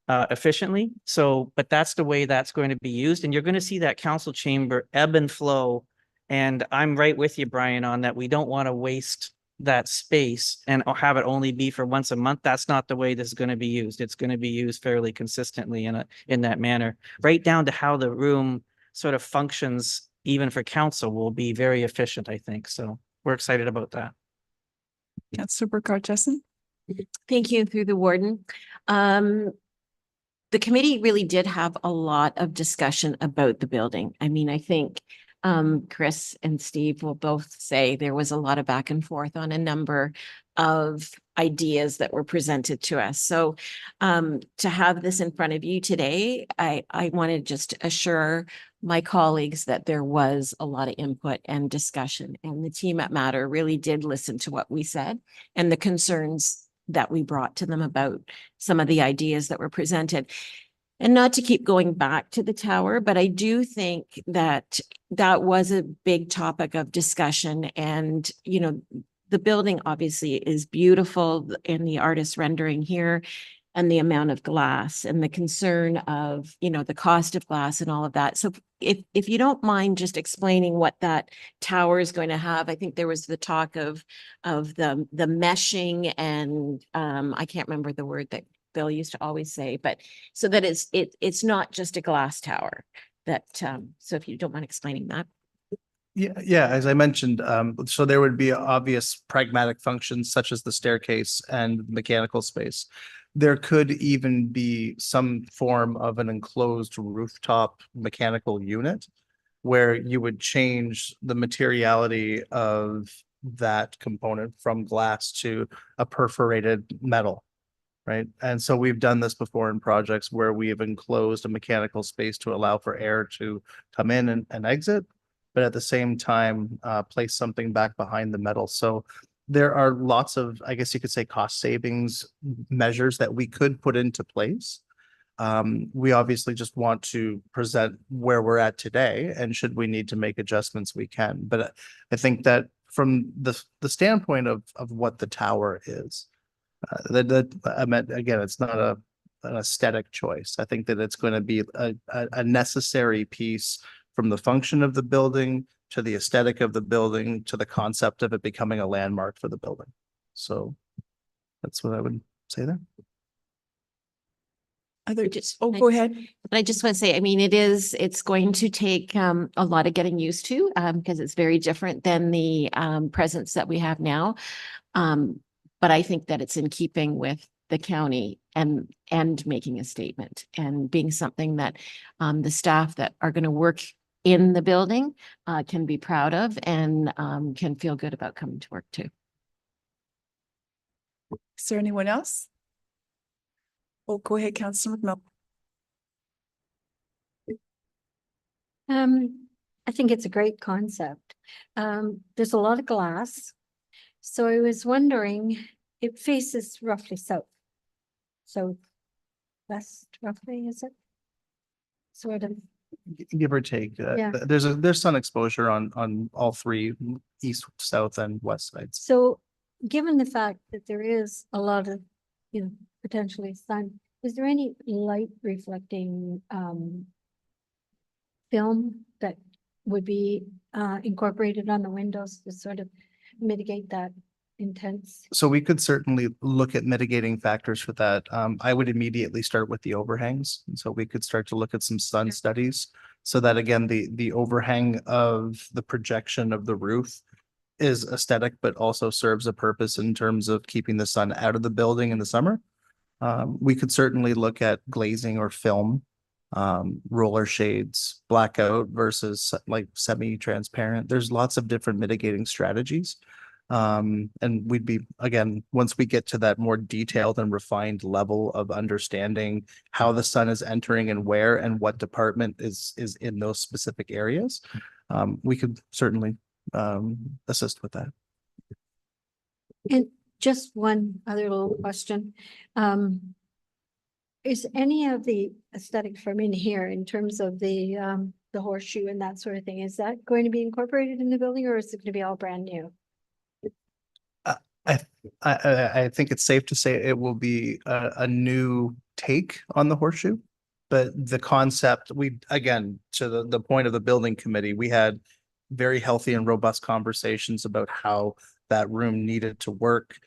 efficiently. So, but that's the way that's going to be used. And you're going to see that council chamber ebb and flow. And I'm right with you, Brian, on that. We don't want to waste that space and have it only be for once a month. That's not the way this is going to be used. It's going to be used fairly consistently in that manner, right down to how the room sort of functions, even for council, will be very efficient, I think. So we're excited about that. Councillor Burkhardt Jessen. Thank you, through the warden. The committee really did have a lot of discussion about the building. I mean, I think Chris and Steve will both say there was a lot of back and forth on a number of ideas that were presented to us. So to have this in front of you today, I want to just assure my colleagues that there was a lot of input and discussion, and the team at Matter really did listen to what we said and the concerns that we brought to them about some of the ideas that were presented. And not to keep going back to the tower, but I do think that that was a big topic of discussion. And, you know, the building obviously is beautiful in the artist rendering here, and the amount of glass and the concern of, you know, the cost of glass and all of that. So if you don't mind just explaining what that tower is going to have. I think there was the talk of the meshing and I can't remember the word that Bill used to always say, but so that it's not just a glass tower. That so if you don't mind explaining that. Yeah, as I mentioned, so there would be obvious pragmatic functions such as the staircase and mechanical space. There could even be some form of an enclosed rooftop mechanical unit where you would change the materiality of that component from glass to a perforated metal. Right. And so we've done this before in projects where we have enclosed a mechanical space to allow for air to come in and exit, but at the same time, place something back behind the metal. So there are lots of, I guess you could say, cost savings measures that we could put into place. We obviously just want to present where we're at today, and should we need to make adjustments, we can. But I think that from the standpoint of what the tower is, I meant, again, it's not an aesthetic choice. I think that it's going to be a necessary piece from the function of the building to the aesthetic of the building to the concept of it becoming a landmark for the building. So that's what I would say there. Go ahead. But I just want to say, I mean, it's going to take a lot of getting used to because it's very different than the presence that we have now. But I think that it's in keeping with the county and making a statement and being something that the staff that are going to work in the building can be proud of and can feel good about coming to work too. Is there anyone else? Oh, go ahead, Councillor McMillan. I think it's a great concept. There's a lot of glass. So I was wondering, it faces roughly south. southwest roughly, is it? Sort of, Give or take. Yeah. There's sun exposure on all three, east, south and west sides. so given the fact that there is a lot of, potentially sun, is there any light reflecting film that would be incorporated on the windows to sort of mitigate that intense? So we could certainly look at mitigating factors for that. I would immediately start with the overhangs. And so we could start to look at some sun studies. So that again, the overhang of the projection of the roof is aesthetic, but also serves a purpose in terms of keeping the sun out of the building in the summer. We could certainly look at glazing or film, roller shades, blackout versus like semi-transparent. There's lots of different mitigating strategies. And we'd be, again, once we get to that more detailed and refined level of understanding how the sun is entering and where and what department is in those specific areas, we could certainly assist with that. And just one other little question. Is any of the aesthetics from in here in terms of the horseshoe and that sort of thing, is that going to be incorporated in the building or is it going to be all brand new? I think it's safe to say it will be a new take on the horseshoe. But the concept, again, to the point of the building committee, we had very healthy and robust conversations about how that room needed to work.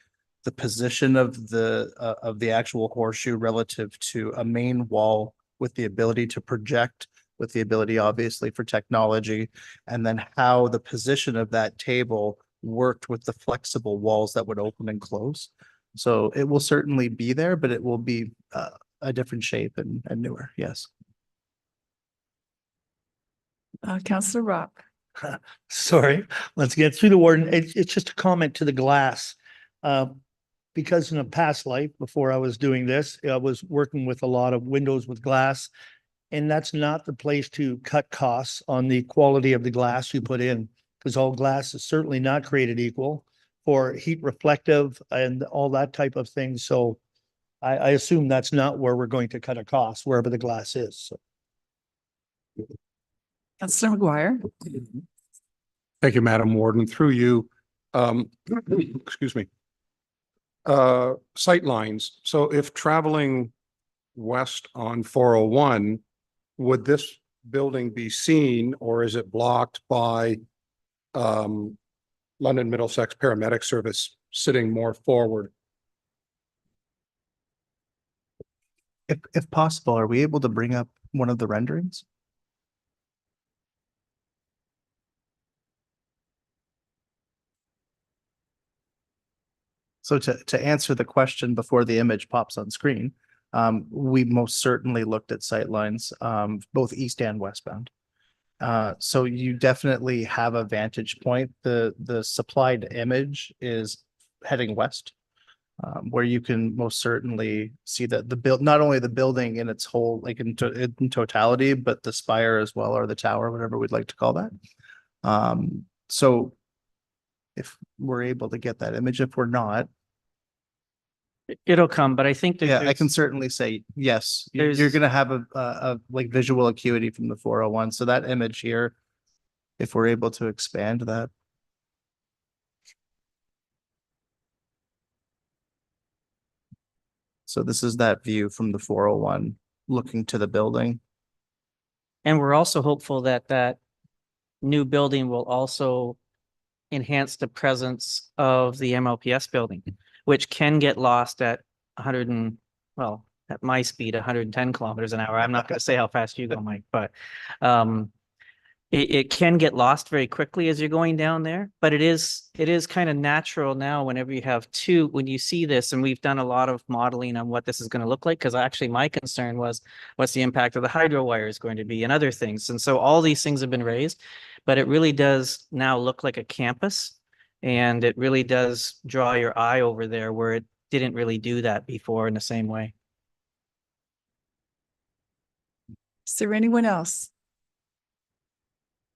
The position of the actual horseshoe relative to a main wall with the ability to project, with the ability obviously for technology, and then how the position of that table worked with the flexible walls that would open and close. So it will certainly be there, but it will be a different shape and newer. Yes. Councillor Rock. Sorry, let's get through the warden. It's just a comment to the glass. Because in a past life, before I was doing this, I was working with a lot of windows with glass. And that's not the place to cut costs on the quality of the glass you put in, because all glass is certainly not created equal for heat reflective and all that type of thing. So I assume that's not where we're going to cut a cost, wherever the glass is. So. Councillor McGuire. Thank you, Madam Warden. Through you, excuse me. Sight lines. So if traveling west on 401, would this building be seen or is it blocked by London Middlesex Paramedic Service sitting more forward? If possible, are we able to bring up one of the renderings? So to answer the question before the image pops on screen, we most certainly looked at sightlines, both east and westbound. So you definitely have a vantage point. The supplied image is heading west, where you can most certainly see that not only the building in its whole, like in totality, but the spire as well, or the tower, whatever we'd like to call that. So if we're able to get that image, if we're not, It'll come, but I think that yeah, I there's- can certainly say, yes, you're There's- gonna have a like visual acuity from the 401. So that image here, if we're able to expand that. So this is that view from the 401 looking to the building. And we're also hopeful that that new building will also enhance the presence of the MLPS building, which can get lost at 100 and, well, at my speed, 110 kilometers an hour. I'm not going to say how fast you go, Mike, but it can get lost very quickly as you're going down there. But it is kind of natural now whenever you have two, when you see this, and we've done a lot of modeling on what this is going to look like, because actually my concern was what's the impact of the hydro wire is going to be and other things. And so all these things have been raised, but it really does now look like a campus. And it really does draw your eye over there where it didn't really do that before in the same way. Is there anyone else?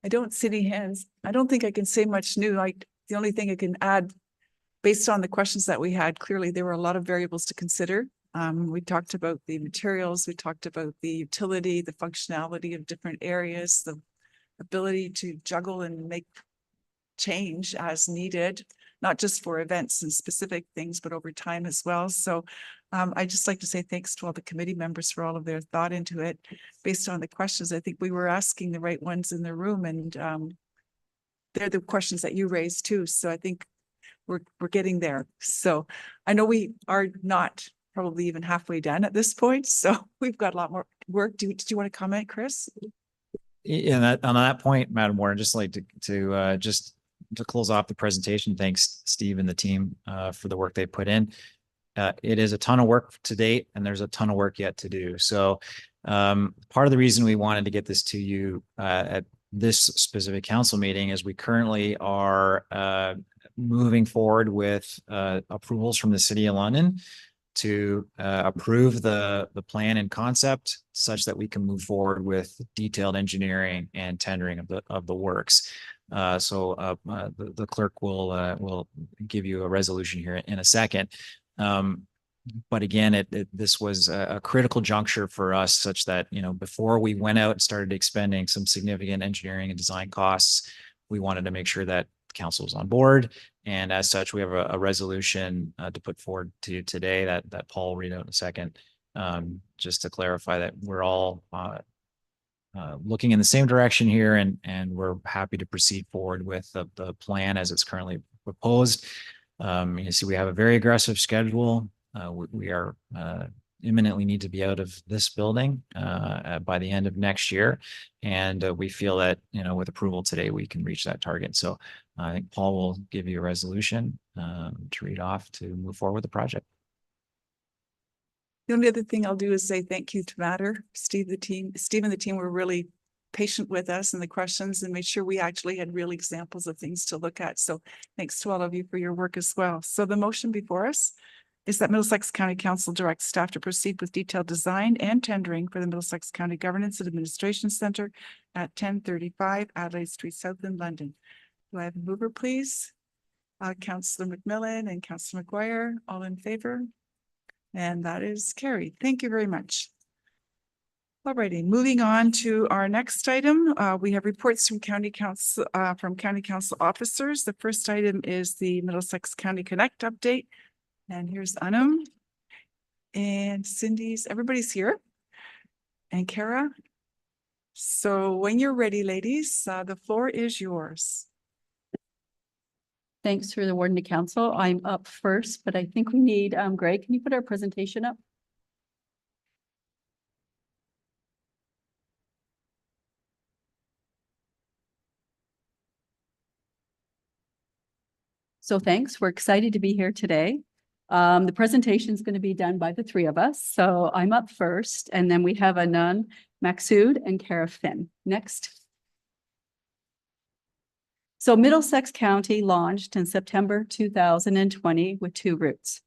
I don't see any hands. I don't think I can say much new. Like the only thing I can add, based on the questions that we had, clearly there were a lot of variables to consider. We talked about the materials, we talked about the utility, the functionality of different areas, the ability to juggle and make change as needed, not just for events and specific things, but over time as well. So I'd just like to say thanks to all the committee members for all of their thought into it. Based on the questions, I think we were asking the right ones in the room, and they're the questions that you raised too. So I think we're getting there. So I know we are not probably even halfway done at this point. So we've got a lot more work. Did you want to comment, Chris? And that, on that point, Madam Warren, just like to close off the presentation, thanks Steve and the team for the work they put in. It is a ton of work to date, and there's a ton of work yet to do. So part of the reason we wanted to get this to you at this specific council meeting is we currently are moving forward with approvals from the City of London to approve the plan and concept such that we can move forward with detailed engineering and tendering of the works. So the clerk will give you a resolution here in a second. But again, this was a critical juncture for us, such that, you know, before we went out and started expending some significant engineering and design costs, we wanted to make sure that the council was on board. And as such, we have a resolution to put forward to you today that Paul will read out in a second, just to clarify that we're all looking in the same direction here, and we're happy to proceed forward with the plan as it's currently proposed. You see, we have a very aggressive schedule. We are imminently need to be out of this building by the end of next year, and we feel that, you know, with approval today we can reach that target. So I think Paul will give you a resolution to read off to move forward with the project. The only other thing I'll do is say thank you to Matter, Steve and the team were really patient with us and the questions, and made sure we actually had real examples of things to look at. So thanks to all of you for your work as well. So the motion before us is that Middlesex County Council directs staff to proceed with detailed design and tendering for the Middlesex County Governance and Administration Center at 1035 Adelaide Street South in London. Do I have a mover, please? Councillor McMillan and Councillor McGuire, all in favor? And that is carried. Thank you very much. Alrighty, moving on to our next item. We have reports from County Council officers. The first item is the Middlesex County Connect update. And here's Anum and everybody's here. And Kara. So when you're ready, ladies, the floor is yours. Thanks for the warden to council. I'm up first, but I think we need Greg. Can you put our presentation up? So thanks. We're excited to be here today. The presentation is going to be done by the three of us. So I'm up first, and then we have Anand Maksud and Kara Finn. Next. So Middlesex County launched in September 2020 with 2 routes.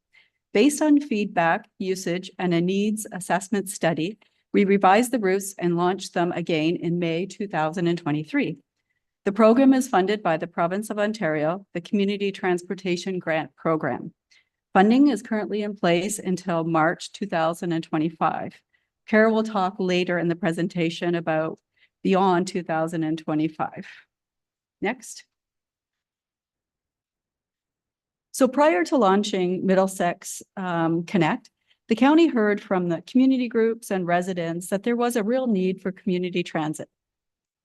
Based on feedback, usage, and a needs assessment study, we revised the routes and launched them again in May 2023. The program is funded by the Province of Ontario, the Community Transportation Grant Program. Funding is currently in place until March 2025. Kara will talk later in the presentation about beyond 2025. Next. So prior to launching Middlesex Connect, the county heard from the community groups and residents that there was a real need for community transit.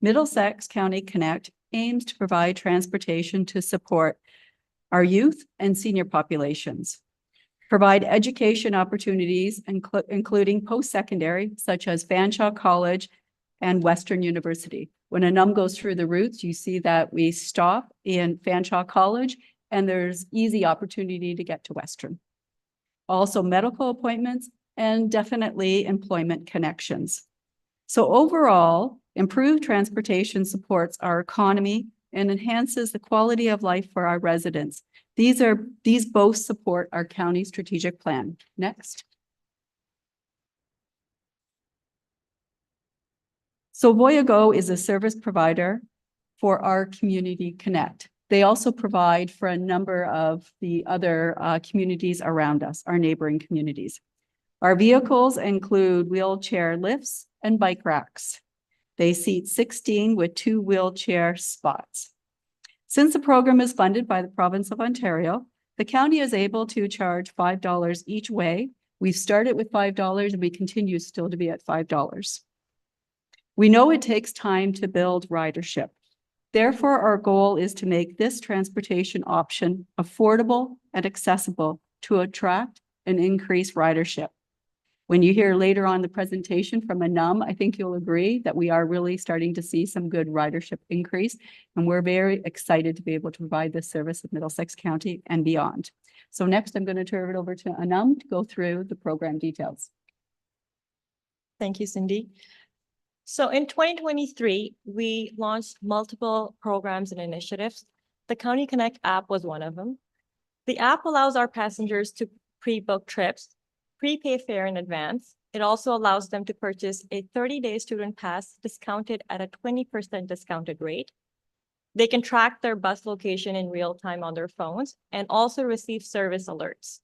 Middlesex County Connect aims to provide transportation to support our youth and senior populations, provide education opportunities, including post-secondary, such as Fanshawe College and Western University. When a NUM goes through the routes, you see that we stop in Fanshawe College, and there's easy opportunity to get to Western. Also medical appointments and definitely employment connections. So overall, improved transportation supports our economy and enhances the quality of life for our residents. These both support our county strategic plan. Next. So Voyago is a service provider for our Community Connect. They also provide for a number of the other communities around us, our neighboring communities. Our vehicles include wheelchair lifts and bike racks. They seat 16 with 2 wheelchair spots. Since the program is funded by the province of Ontario, the county is able to charge $5 each way. We've started with $5 and we continue still to be at $5. We know it takes time to build ridership. Therefore, our goal is to make this transportation option affordable and accessible to attract and increase ridership. When you hear later on the presentation from Anum, I think you'll agree that we are really starting to see some good ridership increase, and we're very excited to be able to provide this service in Middlesex County and beyond. So next, I'm going to turn it over to Anum to go through the program details. Thank you, Cindy. So in 2023, we launched multiple programs and initiatives. The County Connect app was one of them. The app allows our passengers to pre-book trips, prepay fare in advance. It also allows them to purchase a 30-day student pass discounted at a 20% discounted rate. They can track their bus location in real time on their phones and also receive service alerts.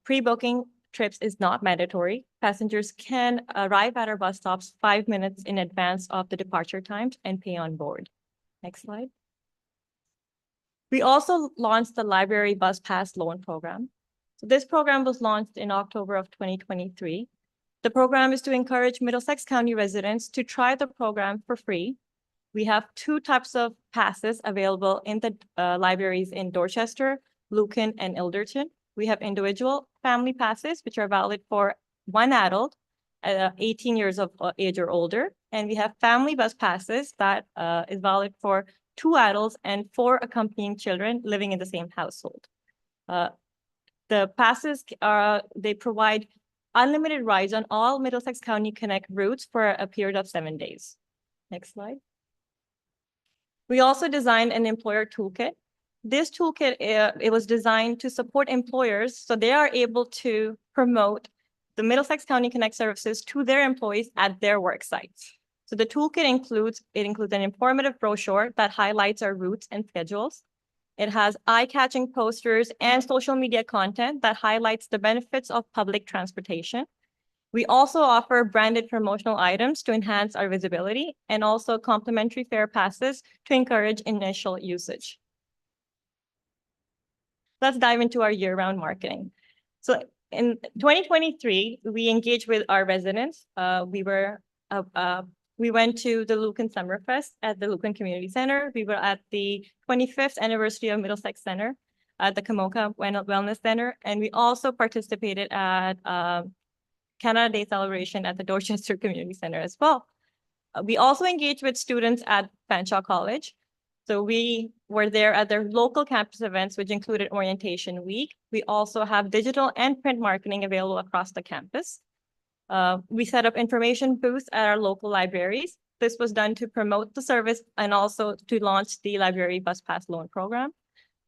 Pre-booking trips is not mandatory. Passengers can arrive at our bus stops 5 minutes in advance of the departure times and pay on board. Next slide. We also launched the Library Bus Pass Loan Program. So this program was launched in October of 2023. The program is to encourage Middlesex County residents to try the program for free. We have 2 types of passes available in the libraries in Dorchester, Lucan, and Ilderton. We have individual family passes, which are valid for 1 adult, 18 years of age or older. And we have family bus passes that is valid for 2 adults and 4 accompanying children living in the same household. The passes they provide unlimited rides on all Middlesex County Connect routes for a period of 7 days. Next slide. We also designed an employer toolkit. This toolkit, it was designed to support employers so they are able to promote the Middlesex County Connect services to their employees at their work sites. So the toolkit includes an informative brochure that highlights our routes and schedules. It has eye-catching posters and social media content that highlights the benefits of public transportation. We also offer branded promotional items to enhance our visibility and also complimentary fare passes to encourage initial usage. Let's dive into our year-round marketing. So in 2023, we engaged with our residents. We went to the Lucan Summerfest at the Lucan Community Center. We were at the 25th anniversary of Middlesex Center at the Kamoka Wellness Center. And we also participated at Canada Day celebration at the Dorchester Community Center as well. We also engaged with students at Fanshawe College. So we were there at their local campus events, which included Orientation Week. We also have digital and print marketing available across the campus. We set up information booths at our local libraries. This was done to promote the service and also to launch the Library Bus Pass Loan Program.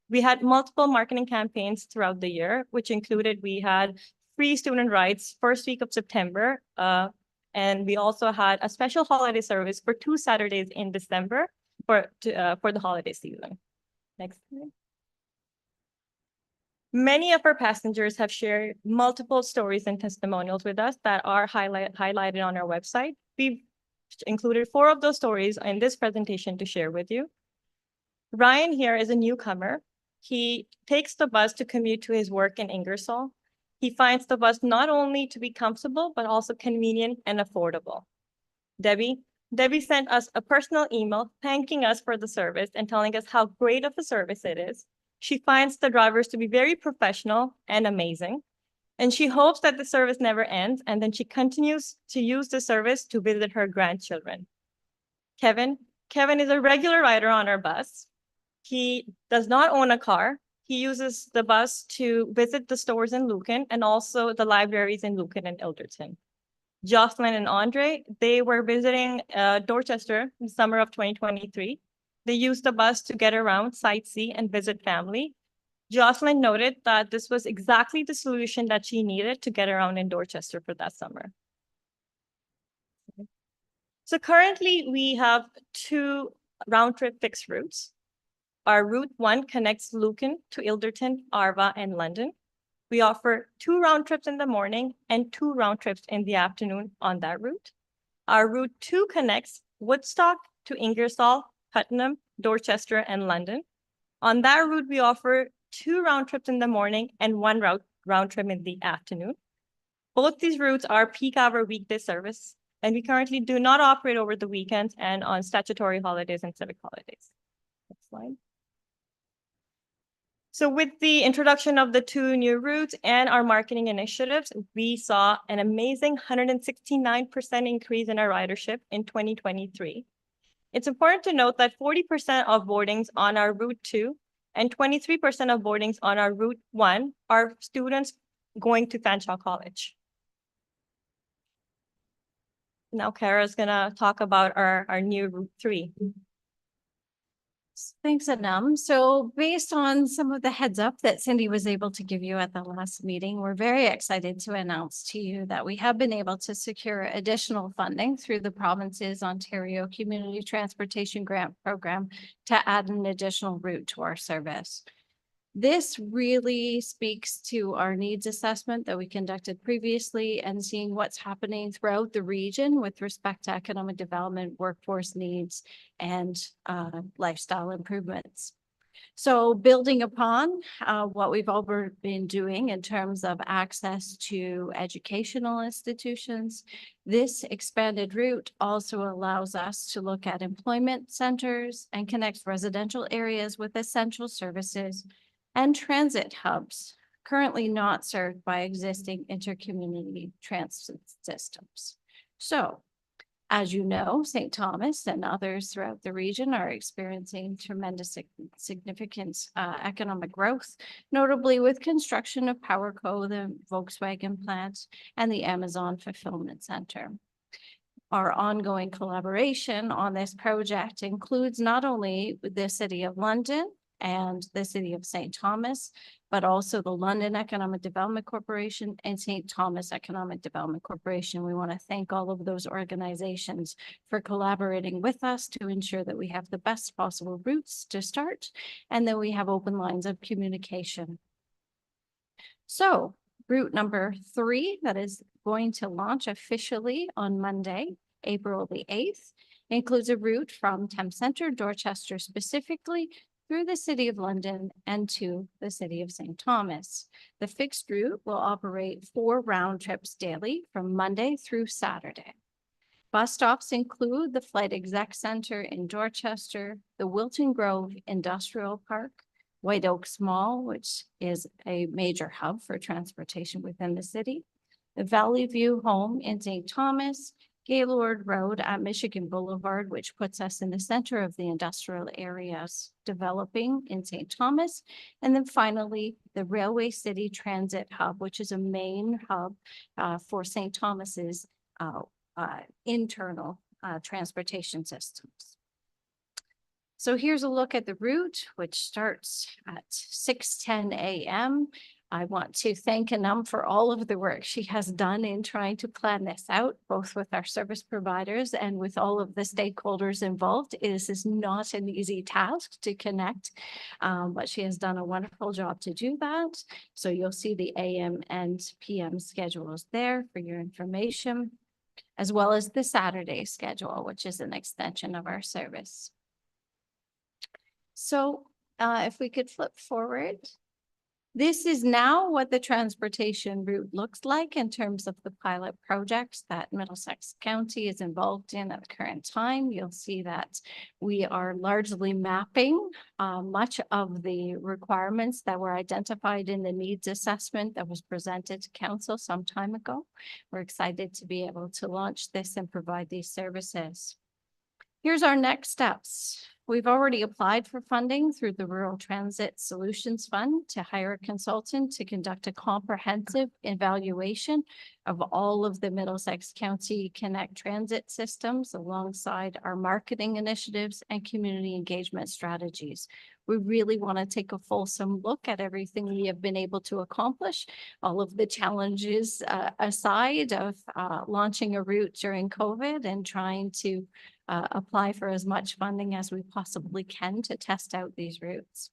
We had multiple marketing campaigns throughout the year, which included, we had free student rides first week of September. And we also had a special holiday service for 2 Saturdays in December for the holiday season. Next slide. Many of our passengers have shared multiple stories and testimonials with us that are highlighted on our website. We've included 4 of those stories in this presentation to share with you. Ryan here is a newcomer. He takes the bus to commute to his work in Ingersoll. He finds the bus not only to be comfortable, but also convenient and affordable. Debbie sent us a personal email thanking us for the service and telling us how great of a service it is. She finds the drivers to be very professional and amazing, and she hopes that the service never ends, and then she continues to use the service to visit her grandchildren. Kevin is a regular rider on our bus. He does not own a car. He uses the bus to visit the stores in Lucan and also the libraries in Lucan and Ilderton. Jocelyn and Andre, they were visiting Dorchester in the summer of 2023. They used the bus to get around, sightsee, and visit family. Jocelyn noted that this was exactly the solution that she needed to get around in Dorchester for that summer. So currently, we have 2 round-trip fixed routes. Our Route 1 connects Lucan to Ilderton, Arva, and London. We offer 2 round trips in the morning and 2 round trips in the afternoon on that route. Our Route 2 connects Woodstock to Ingersoll, Putnam, Dorchester, and London. On that route, we offer 2 round trips in the morning and 1 round trip in the afternoon. Both these routes are peak hour weekday service, and we currently do not operate over the weekends and on statutory holidays and civic holidays. Next slide. So with the introduction of the 2 new routes and our marketing initiatives, we saw an amazing 169% increase in our ridership in 2023. It's important to note that 40% of boardings on our Route 2 and 23% of boardings on our Route 1 are students going to Fanshawe College. Now Kara is gonna talk about our new Route 3. Thanks, Anam. So based on some of the heads up that Cindy was able to give you at the last meeting, we're very excited to announce to you that we have been able to secure additional funding through the province's Ontario Community Transportation Grant Program to add an additional route to our service. This really speaks to our needs assessment that we conducted previously and seeing what's happening throughout the region with respect to economic development, workforce needs, and lifestyle improvements. So building upon what we've all been doing in terms of access to educational institutions, this expanded route also allows us to look at employment centers and connects residential areas with essential services and transit hubs currently not served by existing intercommunity transit systems. So, as you know, St. Thomas and others throughout the region are experiencing tremendous significant economic growth, notably with construction of PowerCo, the Volkswagen plant, and the Amazon Fulfillment Center. Our ongoing collaboration on this project includes not only the City of London and the City of St. Thomas, but also the London Economic Development Corporation and St. Thomas Economic Development Corporation. We want to thank all of those organizations for collaborating with us to ensure that we have the best possible routes to start and that we have open lines of communication. So route number 3 that is going to launch officially on Monday, April the 8th, includes a route from Thames Centre, Dorchester specifically, through the City of London and to the City of St. Thomas. The fixed route will operate 4 round trips daily from Monday through Saturday. Bus stops include the Flight Exec Center in Dorchester, the Wilton Grove Industrial Park, White Oaks Mall, which is a major hub for transportation within the city, the Valley View Home in St. Thomas, Gaylord Road at Michigan Boulevard, which puts us in the center of the industrial areas developing in St. Thomas. And then finally, the Railway City Transit Hub, which is a main hub for St. Thomas's internal transportation systems. So here's a look at the route, which starts at 6:10 a.m. I want to thank Anam for all of the work she has done in trying to plan this out, both with our service providers and with all of the stakeholders involved. This is not an easy task to connect, but she has done a wonderful job to do that. So you'll see the AM and PM schedules there for your information, as well as the Saturday schedule, which is an extension of our service. So if we could flip forward. This is now what the transportation route looks like in terms of the pilot projects that Middlesex County is involved in at the current time. You'll see that we are largely mapping much of the requirements that were identified in the needs assessment that was presented to council some time ago. We're excited to be able to launch this and provide these services. Here's our next steps. We've already applied for funding through the Rural Transit Solutions Fund to hire a consultant to conduct a comprehensive evaluation of all of the Middlesex County Connect transit systems alongside our marketing initiatives and community engagement strategies. We really want to take a fulsome look at everything we have been able to accomplish, all of the challenges aside of launching a route during COVID and trying to apply for as much funding as we possibly can to test out these routes.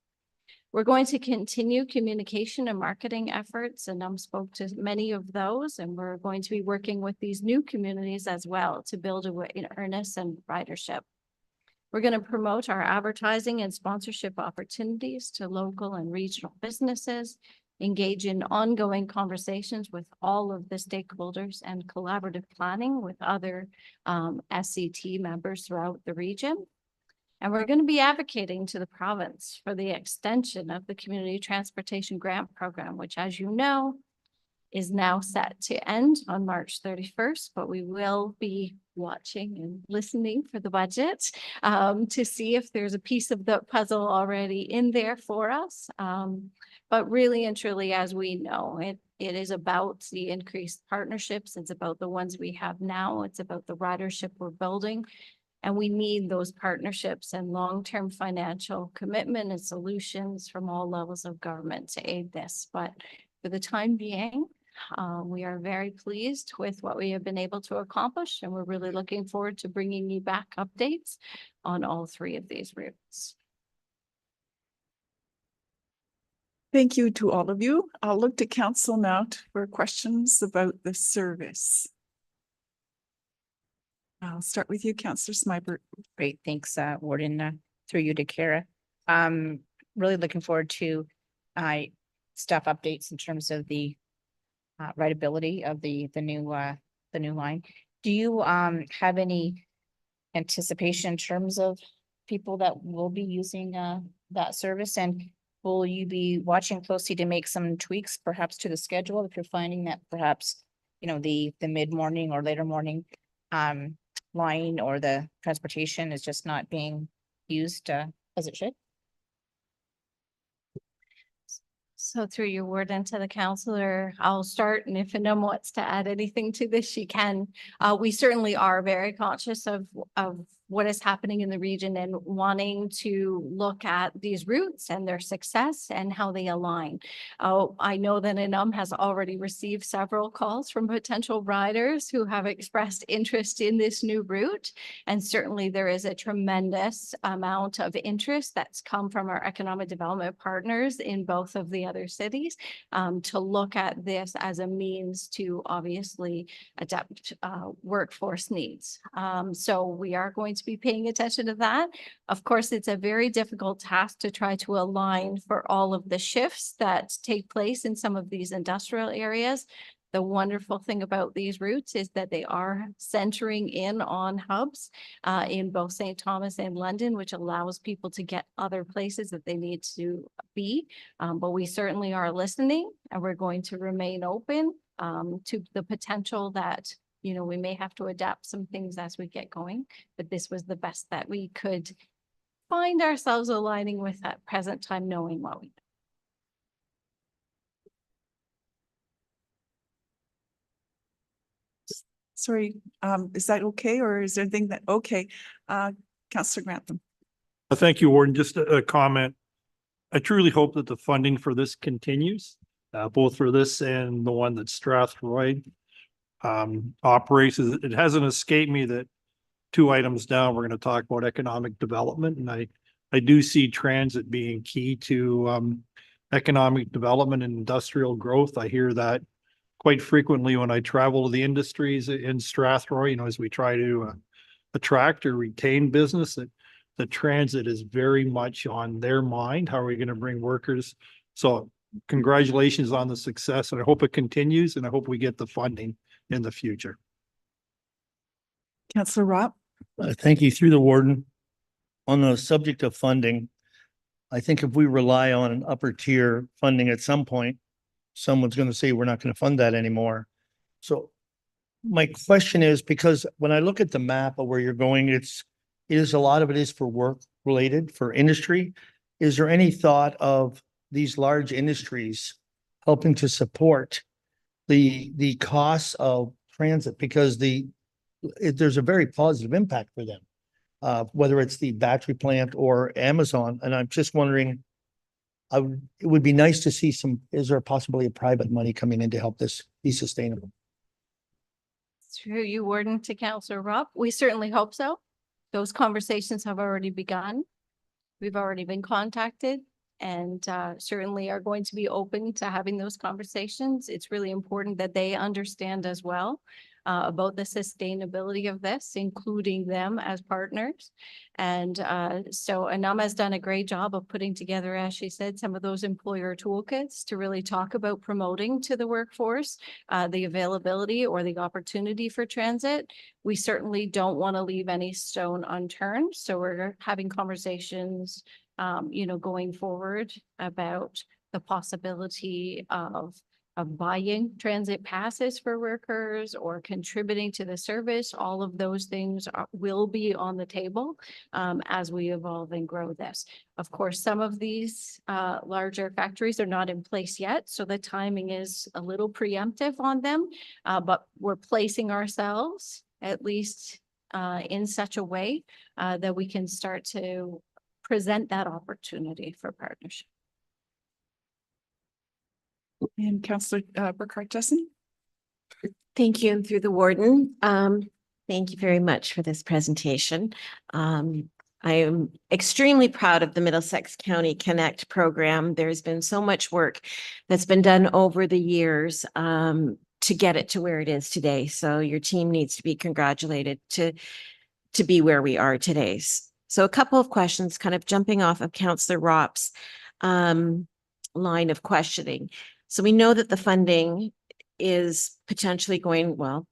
We're going to continue communication and marketing efforts, and spoke to many of those, and we're going to be working with these new communities as well to build awareness and ridership. We're going to promote our advertising and sponsorship opportunities to local and regional businesses, engage in ongoing conversations with all of the stakeholders and collaborative planning with other SCT members throughout the region. And we're going to be advocating to the province for the extension of the Community Transportation Grant Program, which, as you know, is now set to end on March 31st, but we will be watching and listening for the budget to see if there's a piece of the puzzle already in there for us. But really and truly, as we know, it is about the increased partnerships. It's about the ones we have now. It's about the ridership we're building. And we need those partnerships and long-term financial commitment and solutions from all levels of government to aid this. But for the time being, we are very pleased with what we have been able to accomplish, and we're really looking forward to bringing you back updates on all three of these routes. Thank you to all of you. I'll look to council now for questions about the service. I'll start with you, Councillor Smybert. Great, thanks, Warden, through you to Kara. Really looking forward to staff updates in terms of the rideability of the new line. Do you have any anticipation in terms of people that will be using that service, and will you be watching closely to make some tweaks perhaps to the schedule if you're finding that perhaps, you know, the mid-morning or later morning line or the transportation is just not being used as it should? So through your word into the councillor, I'll start, and if Anum wants to add anything to this, she can. We certainly are very conscious of what is happening in the region and wanting to look at these routes and their success and how they align. I know that Anum has already received several calls from potential riders who have expressed interest in this new route. And certainly there is a tremendous amount of interest that's come from our economic development partners in both of the other cities to look at this as a means to obviously adapt workforce needs. So we are going to be paying attention to that. Of course, it's a very difficult task to try to align for all of the shifts that take place in some of these industrial areas. The wonderful thing about these routes is that they are centering in on hubs in both St. Thomas and London, which allows people to get other places that they need to be. But we certainly are listening, and we're going to remain open to the potential that, you know, we may have to adapt some things as we get going, but this was the best that we could find ourselves aligning with at present time, knowing what we know. Sorry, is that okay, or is there anything that, okay, Councillor Grantham? Thank you, Warden. Just a comment. I truly hope that the funding for this continues, both for this and the one that Strathroy operates. It hasn't escaped me that 2 items down, we're going to talk about economic development, and I do see transit being key to economic development and industrial growth. I hear that quite frequently when I travel to the industries in Strathroy, you know, as we try to attract or retain business, that the transit is very much on their mind. How are we going to bring workers? So congratulations on the success, and I hope it continues, and I hope we get the funding in the future. Councillor Ropp? Thank you. Through the warden. On the subject of funding, I think if we rely on an upper tier funding at some point, someone's going to say we're not going to fund that anymore. So my question is, because when I look at the map of where you're going, it is a lot of it is for work related, for industry. Is there any thought of these large industries helping to support the costs of transit? Because there's a very positive impact for them, whether it's the battery plant or Amazon. And I'm just wondering, it would be nice to see is there possibly a private money coming in to help this be sustainable? Through you, Warden, to Councillor Ropp, we certainly hope so. Those conversations have already begun. We've already been contacted, and certainly are going to be open to having those conversations. It's really important that they understand as well about the sustainability of this, including them as partners. And so Anama has done a great job of putting together, as she said, some of those employer toolkits to really talk about promoting to the workforce the availability or the opportunity for transit. We certainly don't want to leave any stone unturned. So we're having conversations, going forward about the possibility of buying transit passes for workers or contributing to the service. All of those things will be on the table as we evolve and grow this. Of course, some of these larger factories are not in place yet, so the timing is a little preemptive on them, but we're placing ourselves at least in such a way that we can start to present that opportunity for partnership. And Councillor Burkhart Jessen. Thank you, and through the warden. Thank you very much for this presentation. I am extremely proud of the Middlesex County Connect program. There's been so much work that's been done over the years to get it to where it is today. So your team needs to be congratulated to be where we are today. So a couple of questions, kind of jumping off of Councillor Rop's line of questioning. So we know that the funding is potentially going to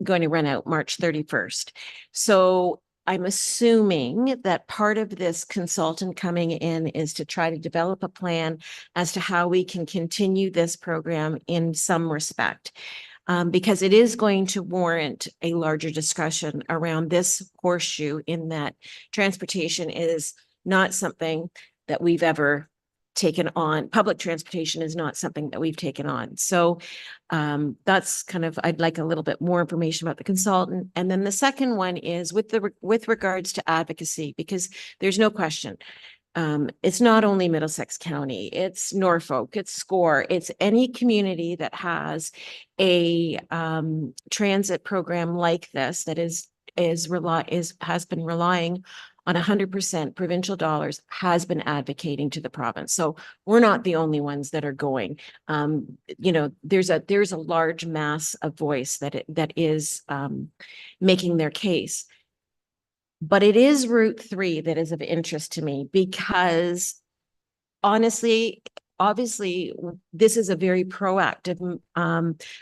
run out March 31st. So I'm assuming that part of this consultant coming in is to try to develop a plan as to how we can continue this program in some respect. Because it is going to warrant a larger discussion around this horseshoe, in that transportation is not something that we've ever taken on. Public transportation is not something that we've taken on. So that's kind of, I'd like a little bit more information about the consultant. And then the second one is with regards to advocacy, because there's no question. It's not only Middlesex County, it's Norfolk, it's SCORE, it's any community that has a transit program like this that has been relying on 100% provincial dollars, has been advocating to the province. So we're not the only ones that are going. There's a large mass of voice that is making their case. But it is Route 3 that is of interest to me, because honestly, obviously, this is a very proactive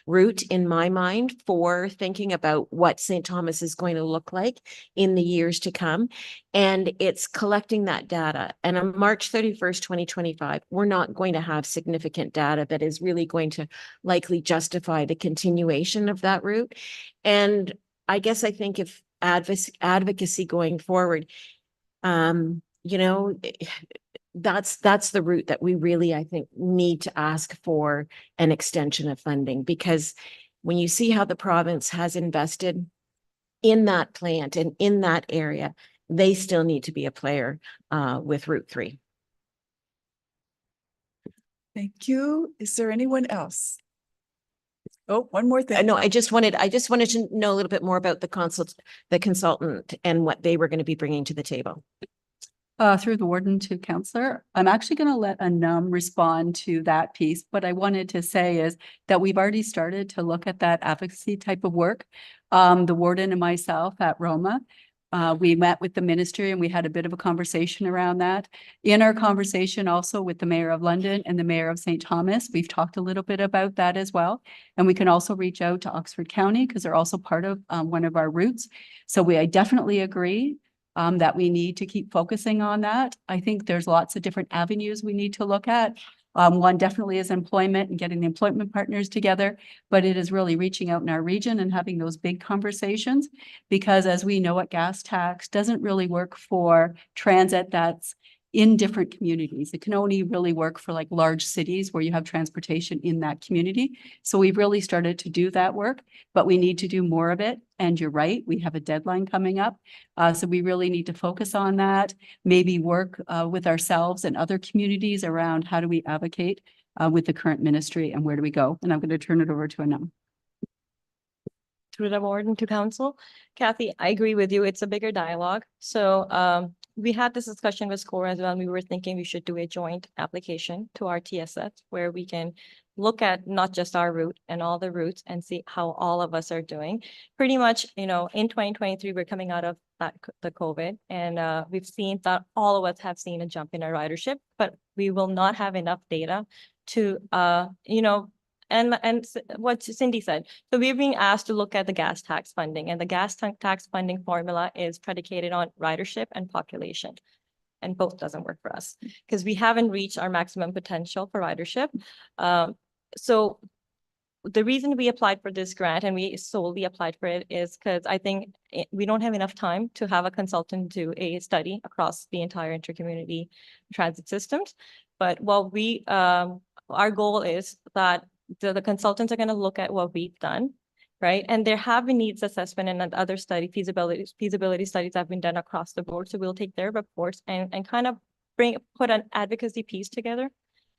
route in my mind for thinking about what St. Thomas is going to look like in the years to come. And it's collecting that data. And on March 31st, 2025, we're not going to have significant data that is really going to likely justify the continuation of that route. And I guess I think if advocacy going forward, that's the route that we really, I think, need to ask for an extension of funding, because when you see how the province has invested in that plant and in that area, they still need to be a player with Route 3. Thank you. Is there anyone else? Oh, one more thing. No, I just wanted to know a little bit more about the consultant and what they were going to be bringing to the table. Through the warden to Councillor, I'm actually going to let Anam respond to that piece. What I wanted to say is that we've already started to look at that advocacy type of work. The warden and myself at Roma, we met with the ministry and we had a bit of a conversation around that. In our conversation also with the Mayor of London and the Mayor of St. Thomas, we've talked a little bit about that as well. And we can also reach out to Oxford County because they're also part of one of our routes. So I definitely agree that we need to keep focusing on that. I think there's lots of different avenues we need to look at. One definitely is employment and getting the employment partners together, but it is really reaching out in our region and having those big conversations, because as we know, a gas tax doesn't really work for transit that's in different communities. It can only really work for like large cities where you have transportation in that community. So we've really started to do that work, but we need to do more of it. And you're right, we have a deadline coming up. So we really need to focus on that, maybe work with ourselves and other communities around how do we advocate with the current ministry and where do we go? And I'm going to turn it over to Anam. through the warden to council. Kathy, I agree with you. It's a bigger dialogue. So we had this discussion with SCORE as well. We were thinking we should do a joint application to our TSS where we can look at not just our route and all the routes and see how all of us are doing. Pretty much, in 2023, we're coming out of the COVID, and we've seen that all of us have seen a jump in our ridership, but we will not have enough data to, and what Cindy said. So we're being asked to look at the gas tax funding, and the gas tax funding formula is predicated on ridership and population. And both doesn't work for us because we haven't reached our maximum potential for ridership. So the reason we applied for this grant and we solely applied for it is because I think we don't have enough time to have a consultant do a study across the entire intercommunity transit systems. But what our goal is that the consultants are going to look at what we've done, right? And there have been needs assessment and other feasibility studies have been done across the board. So we'll take their reports and kind of put an advocacy piece together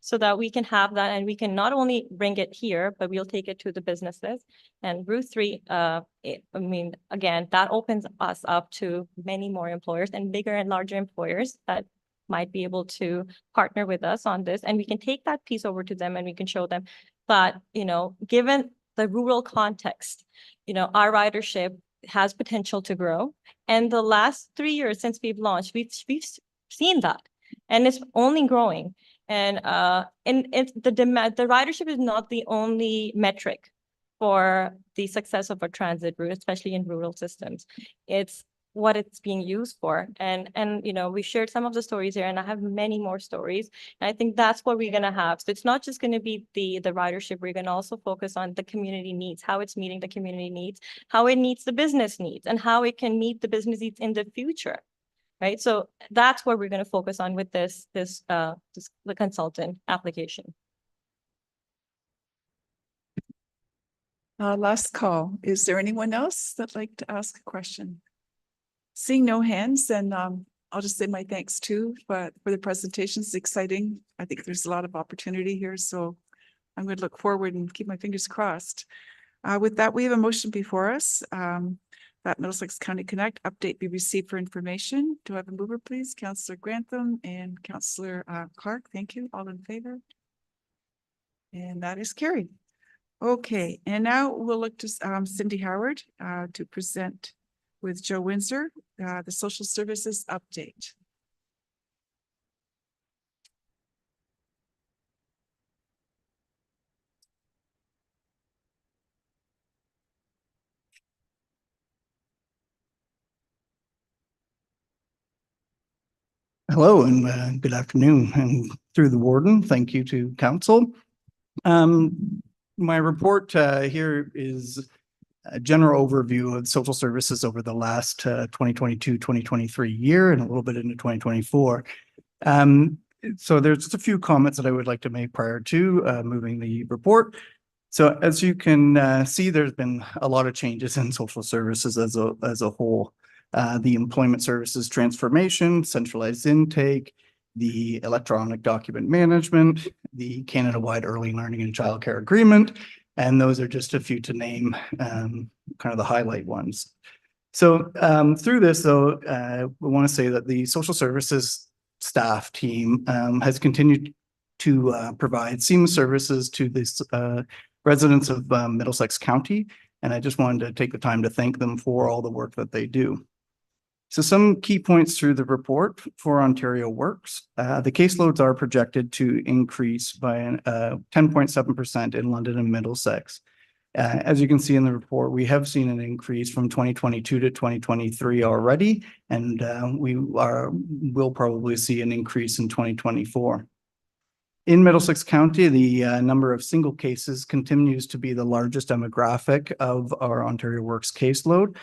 so that we can have that and we can not only bring it here, but we'll take it to the businesses. And Route 3, again, that opens us up to many more employers and bigger and larger employers that might be able to partner with us on this. And we can take that piece over to them and we can show them that, given the rural context, our ridership has potential to grow. And the last 3 years since we've launched, we've seen that, and it's only growing. And it's the ridership is not the only metric for the success of a transit route, especially in rural systems. It's what it's being used for. And we shared some of the stories here, and I have many more stories. And I think that's what we're gonna have. So it's not just gonna be the ridership. We're gonna also focus on the community needs, how it's meeting the community needs, how it meets the business needs, and how it can meet the business needs in the future. Right. So that's what we're going to focus on with the consultant application. Last call. Is there anyone else that'd like to ask a question? Seeing no hands, then I'll just say my thanks too for the presentation. It's exciting. I think there's a lot of opportunity here, so I'm going to look forward and keep my fingers crossed. With that, we have a motion before us. That Middlesex County Connect update be received for information. Do I have a mover, please? Councillor Grantham and Councillor Clark. Thank you. All in favor? And that is carried. Okay, and now we'll look to Cindy Howard to present with Joe Windsor, the social services update. Hello and good afternoon, and through the warden, thank you to council. My report here is a general overview of social services over the last 2022-2023 year and a little bit into 2024. So there's just a few comments that I would like to make prior to moving the report. So as you can see, there's been a lot of changes in social services as a whole. The employment services transformation, centralized intake, the electronic document management, the Canada-wide early learning and childcare agreement, and those are just a few to name, kind of the highlight ones. So through this, though, we want to say that the social services staff team has continued to provide seamless services to the residents of Middlesex County, and I just wanted to take the time to thank them for all the work that they do. So some key points through the report for Ontario Works. The caseloads are projected to increase by 10.7% in London and Middlesex. As you can see in the report, we have seen an increase from 2022 to 2023 already, and we'll probably see an increase in 2024. In Middlesex County, the number of single cases continues to be the largest demographic of our Ontario Works caseload.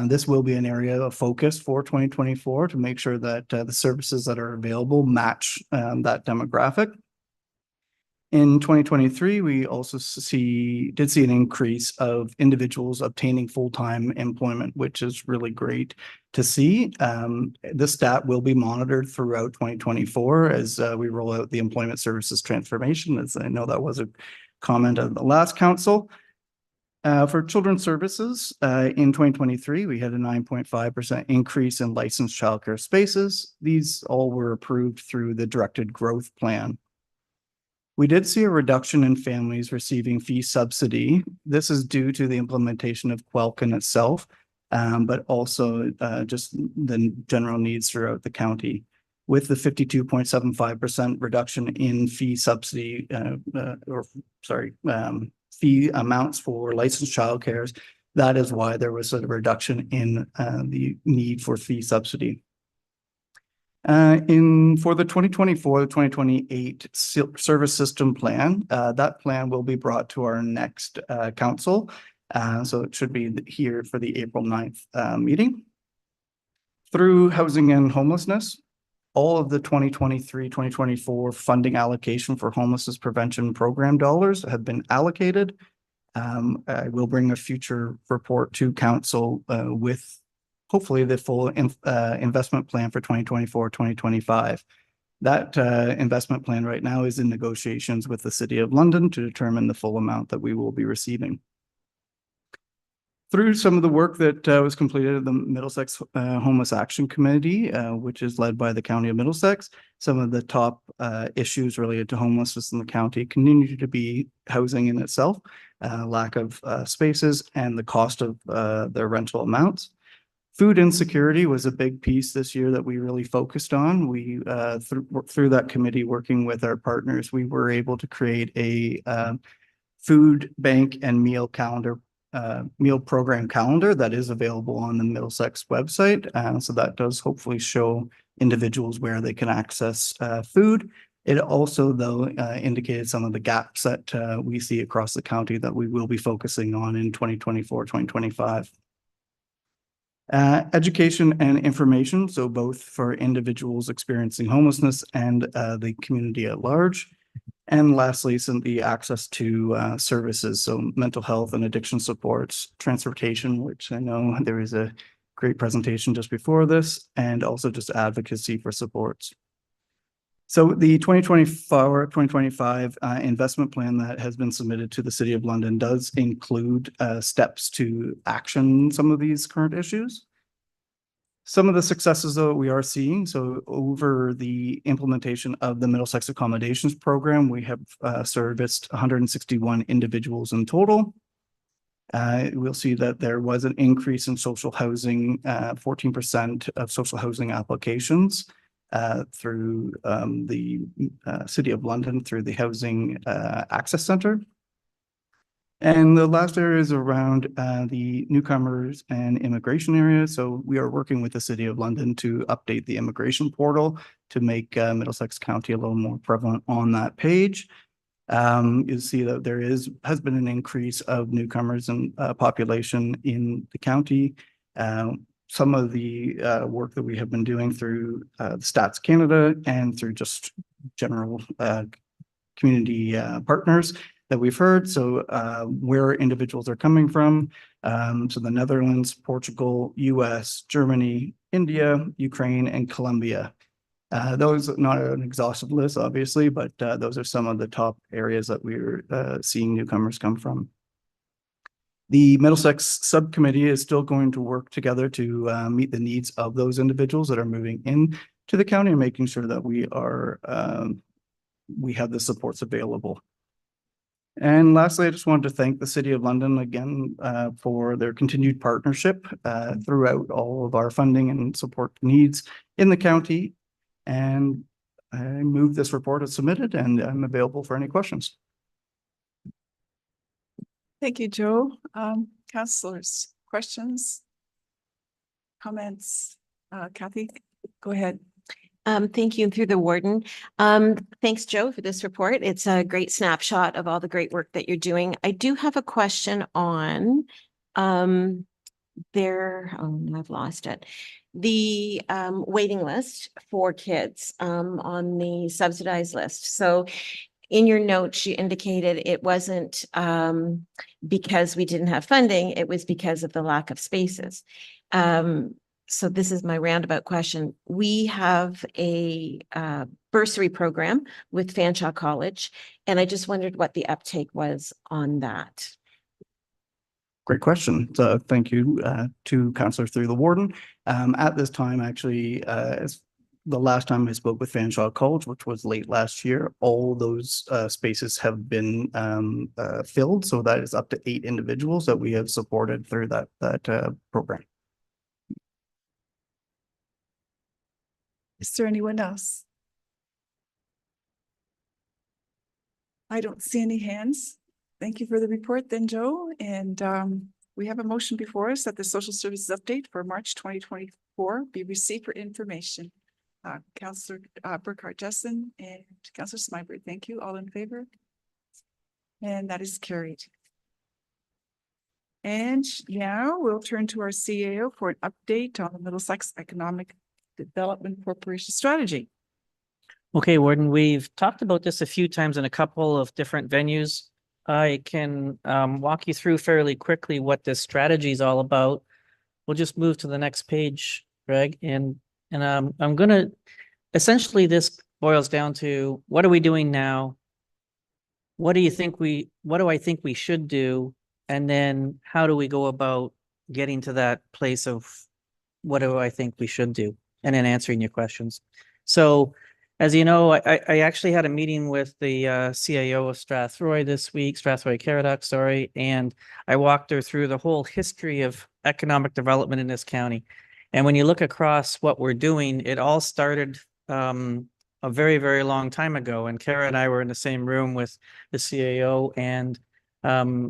This will be an area of focus for 2024 to make sure that the services that are available match that demographic. In 2023, we also did see an increase of individuals obtaining full-time employment, which is really great to see. This stat will be monitored throughout 2024 as we roll out the employment services transformation, as I know that was a comment of the last council. For children's services, in 2023, we had a 9.5% increase in licensed childcare spaces. These all were approved through the directed growth plan. We did see a reduction in families receiving fee subsidy. This is due to the implementation of Quelcan itself, but also just the general needs throughout the county. With the 52.75% reduction in fee subsidy, fee amounts for licensed childcares, that is why there was a reduction in the need for fee subsidy. For the 2024-2028 service system plan, that plan will be brought to our next council. So it should be here for the April 9th meeting. Through housing and homelessness, all of the 2023-2024 funding allocation for homelessness prevention program dollars have been allocated. I will bring a future report to council with hopefully the full investment plan for 2024-2025. That investment plan right now is in negotiations with the City of London to determine the full amount that we will be receiving. Through some of the work that was completed at the Middlesex Homeless Action Committee, which is led by the County of Middlesex, some of the top issues related to homelessness in the county continue to be housing in itself, lack of spaces, and the cost of their rental amounts. Food insecurity was a big piece this year that we really focused on. We, through that committee, working with our partners, we were able to create a food bank and meal program calendar that is available on the Middlesex website. So that does hopefully show individuals where they can access food. It also, though, indicated some of the gaps that we see across the county that we will be focusing on in 2024-2025. Education and information, so both for individuals experiencing homelessness and the community at large. And lastly, the access to services, so mental health and addiction supports, transportation, which I know there is a great presentation just before this, and also just advocacy for supports. So the 2024-2025 investment plan that has been submitted to the City of London does include steps to action some of these current issues. Some of the successes that we are seeing, so over the implementation of the Middlesex Accommodations Program, we have serviced 161 individuals in total. We'll see that there was an increase in social housing, 14% of social housing applications through the City of London through the Housing Access Centre. And the last area is around the newcomers and immigration area. So we are working with the City of London to update the immigration portal to make Middlesex County a little more prevalent on that page. You'll see that there has been an increase of newcomers and population in the county. Some of the work that we have been doing through the Stats Canada and through just general community partners that we've heard. So where individuals are coming from. So the Netherlands, Portugal, US, Germany, India, Ukraine, and Colombia. Those are not an exhaustive list, obviously, but those are some of the top areas that we're seeing newcomers come from. The Middlesex subcommittee is still going to work together to meet the needs of those individuals that are moving in to the county and making sure that we have the supports available. And lastly, I just wanted to thank the City of London again for their continued partnership throughout all of our funding and support needs in the county. And I move this report as submitted, and I'm available for any questions. Thank you, Joe. Councillors, questions? Comments? Kathy, go ahead. Thank you. And through the warden. Thanks, Joe, for this report. It's a great snapshot of all the great work that you're doing. I do have a question on I've lost it. The waiting list for kids on the subsidized list. So in your notes, you indicated it wasn't because we didn't have funding, it was because of the lack of spaces. So this is my roundabout question. We have a bursary program with Fanshawe College, and I just wondered what the uptake was on that. Great question. So thank you to Councillor through the warden. At this time, actually, as the last time I spoke with Fanshawe College, which was late last year, all those spaces have been filled. So that is up to 8 individuals that we have supported through that program. Is there anyone else? I don't see any hands. Thank you for the report then, Joe. And we have a motion before us that the social services update for March 2024 be received for information. Councillor Burkhart Jessen and Councillor Smyberg, thank you. All in favor? And that is carried. And now we'll turn to our CAO for an update on the Middlesex Economic Development Corporation strategy. Okay, Warden, we've talked about this a few times in a couple of different venues. I can walk you through fairly quickly what this strategy is all about. We'll just move to the next page, Greg, and I'm gonna essentially this boils down to what are we doing now? What do I think we should do? And then how do we go about getting to that place of what do I think we should do? And then answering your questions. So as you know, I actually had a meeting with the CAO of Strathroy this week, Strathroy-Caradoc, sorry, and I walked her through the whole history of economic development in this county. And when you look across what we're doing, it all started a very, very long time ago. And Kara and I were in the same room with the CAO, and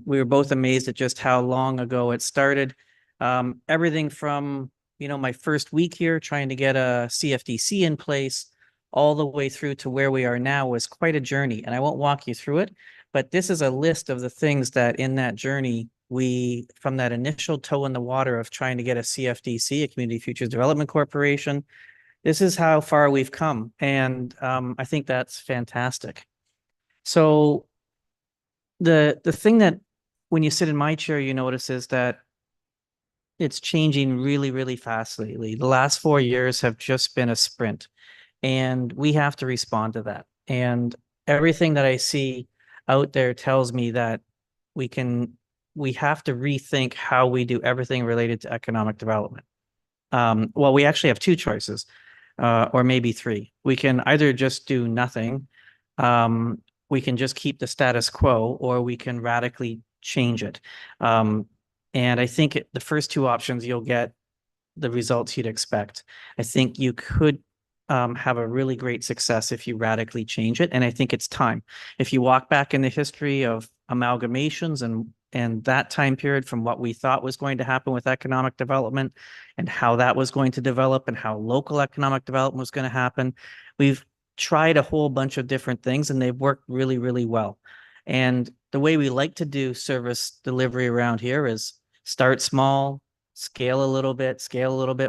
we were both amazed at just how long ago it started. Everything from, you know, my first week here trying to get a CFDC in place all the way through to where we are now was quite a journey. And I won't walk you through it, but this is a list of the things that in that journey, we, from that initial toe in the water of trying to get a CFDC, a Community Futures Development Corporation, this is how far we've come. And I think that's fantastic. So the thing that when you sit in my chair, you notice is that it's changing really, really fast lately. The last 4 years have just been a sprint. And we have to respond to that. And everything that I see out there tells me that we have to rethink how we do everything related to economic development. Well, we actually have 2 choices, or maybe 3. We can either just do nothing, we can just keep the status quo, or we can radically change it. And I think the first 2 options, you'll get the results you'd expect. I think you could have a really great success if you radically change it. And I think it's time. If you walk back in the history of amalgamations and that time period from what we thought was going to happen with economic development and how that was going to develop and how local economic development was going to happen, we've tried a whole bunch of different things and they've worked really, really well. And the way we like to do service delivery around here is start small, scale a little bit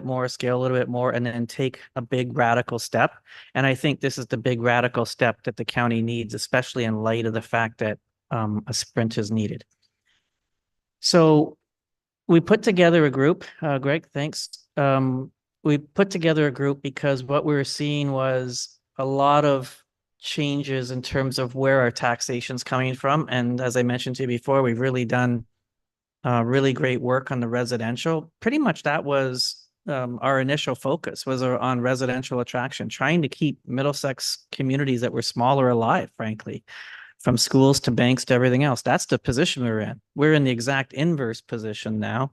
more, scale a little bit more, and then take a big radical step. And I think this is the big radical step that the county needs, especially in light of the fact that a sprint is needed. So we put together a group, Greg, thanks. We put together a group because what we were seeing was a lot of changes in terms of where our taxation is coming from. And as I mentioned to you before, we've really done really great work on the residential. Pretty much that was our initial focus was on residential attraction, trying to keep Middlesex communities that were smaller alive, frankly, from schools to banks to everything else. That's the position we're in. We're in the exact inverse position now,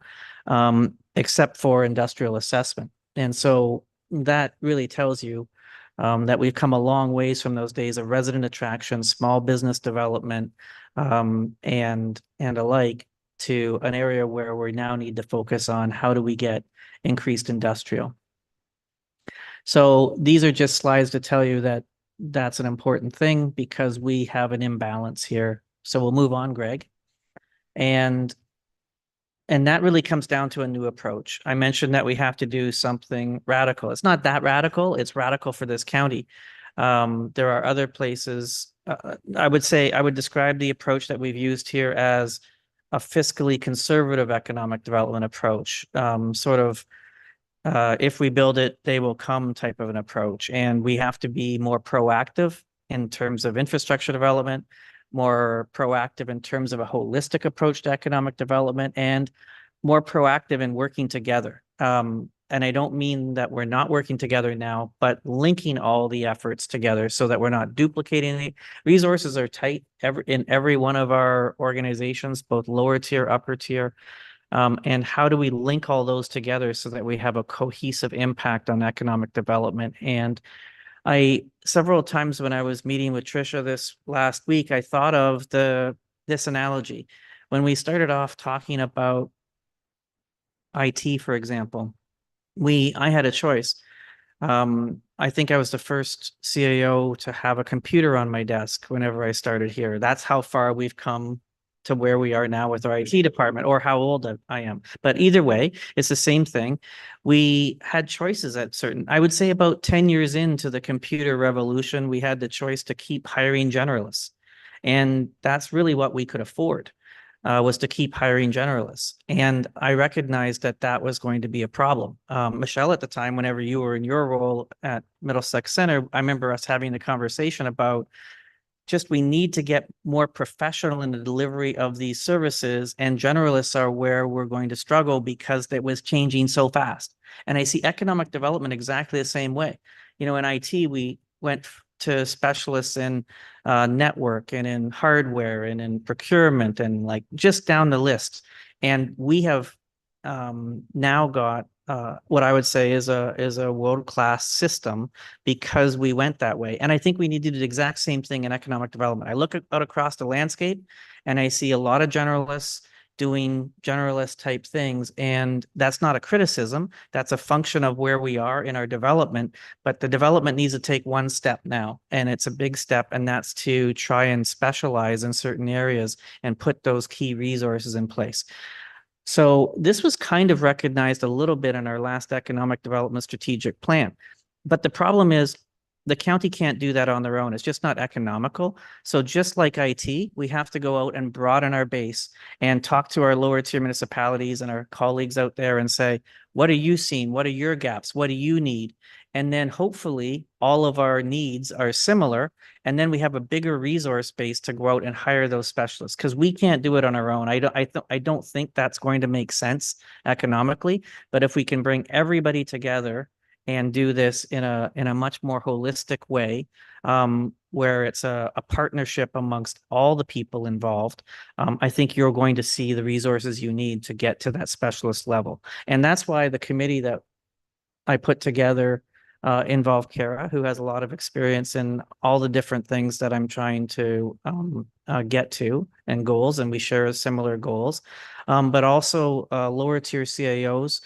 except for industrial assessment. And so that really tells you that we've come a long ways from those days of resident attraction, small business development, and alike, to an area where we now need to focus on how do we get increased industrial. So these are just slides to tell you that that's an important thing because we have an imbalance here. So we'll move on, Greg. And that really comes down to a new approach. I mentioned that we have to do something radical. It's not that radical. It's radical for this county. There are other places. I would describe the approach that we've used here as a fiscally conservative economic development approach, if we build it, they will come type of an approach. And we have to be more proactive in terms of infrastructure development. more proactive in terms of a holistic approach to economic development, and more proactive in working together. And I don't mean that we're not working together now, but linking all the efforts together so that we're not duplicating any. Resources are tight in every one of our organizations, both lower tier, upper tier. And how do we link all those together so that we have a cohesive impact on economic development? And several times when I was meeting with Tricia this last week, I thought of this analogy. When we started off talking about IT, for example, I had a choice. I think I was the first CAO to have a computer on my desk whenever I started here. That's how far we've come to where we are now with our IT department, or how old I am. But either way, it's the same thing. We had choices I would say about 10 years into the computer revolution, we had the choice to keep hiring generalists. And that's really what we could afford. Was to keep hiring generalists. And I recognized that that was going to be a problem. Michelle, at the time, whenever you were in your role at Middlesex Center, I remember us having the conversation about we need to get more professional in the delivery of these services, and generalists are where we're going to struggle because it was changing so fast. And I see economic development exactly the same way. In IT, we went to specialists in network and in hardware and in procurement and just down the list. And we have now got what I would say is a world-class system because we went that way. And I think we need to do the exact same thing in economic development. I look out across the landscape and I see a lot of generalists doing generalist type things. And that's not a criticism. That's a function of where we are in our development. But the development needs to take one step now. And it's a big step. And that's to try and specialize in certain areas and put those key resources in place. So this was kind of recognized a little bit in our last economic development strategic plan. But the problem is the county can't do that on their own. It's just not economical. So just like IT, we have to go out and broaden our base and talk to our lower tier municipalities and our colleagues out there and say, what are you seeing? What are your gaps? What do you need? And then hopefully all of our needs are similar. And then we have a bigger resource base to go out and hire those specialists, because we can't do it on our own. I don't think that's going to make sense economically. But if we can bring everybody together and do this in a much more holistic way, where it's a partnership amongst all the people involved, I think you're going to see the resources you need to get to that specialist level. And that's why the committee that I put together involved Kara, who has a lot of experience in all the different things that I'm trying to get to and goals, and we share similar goals, but also lower tier CAOs,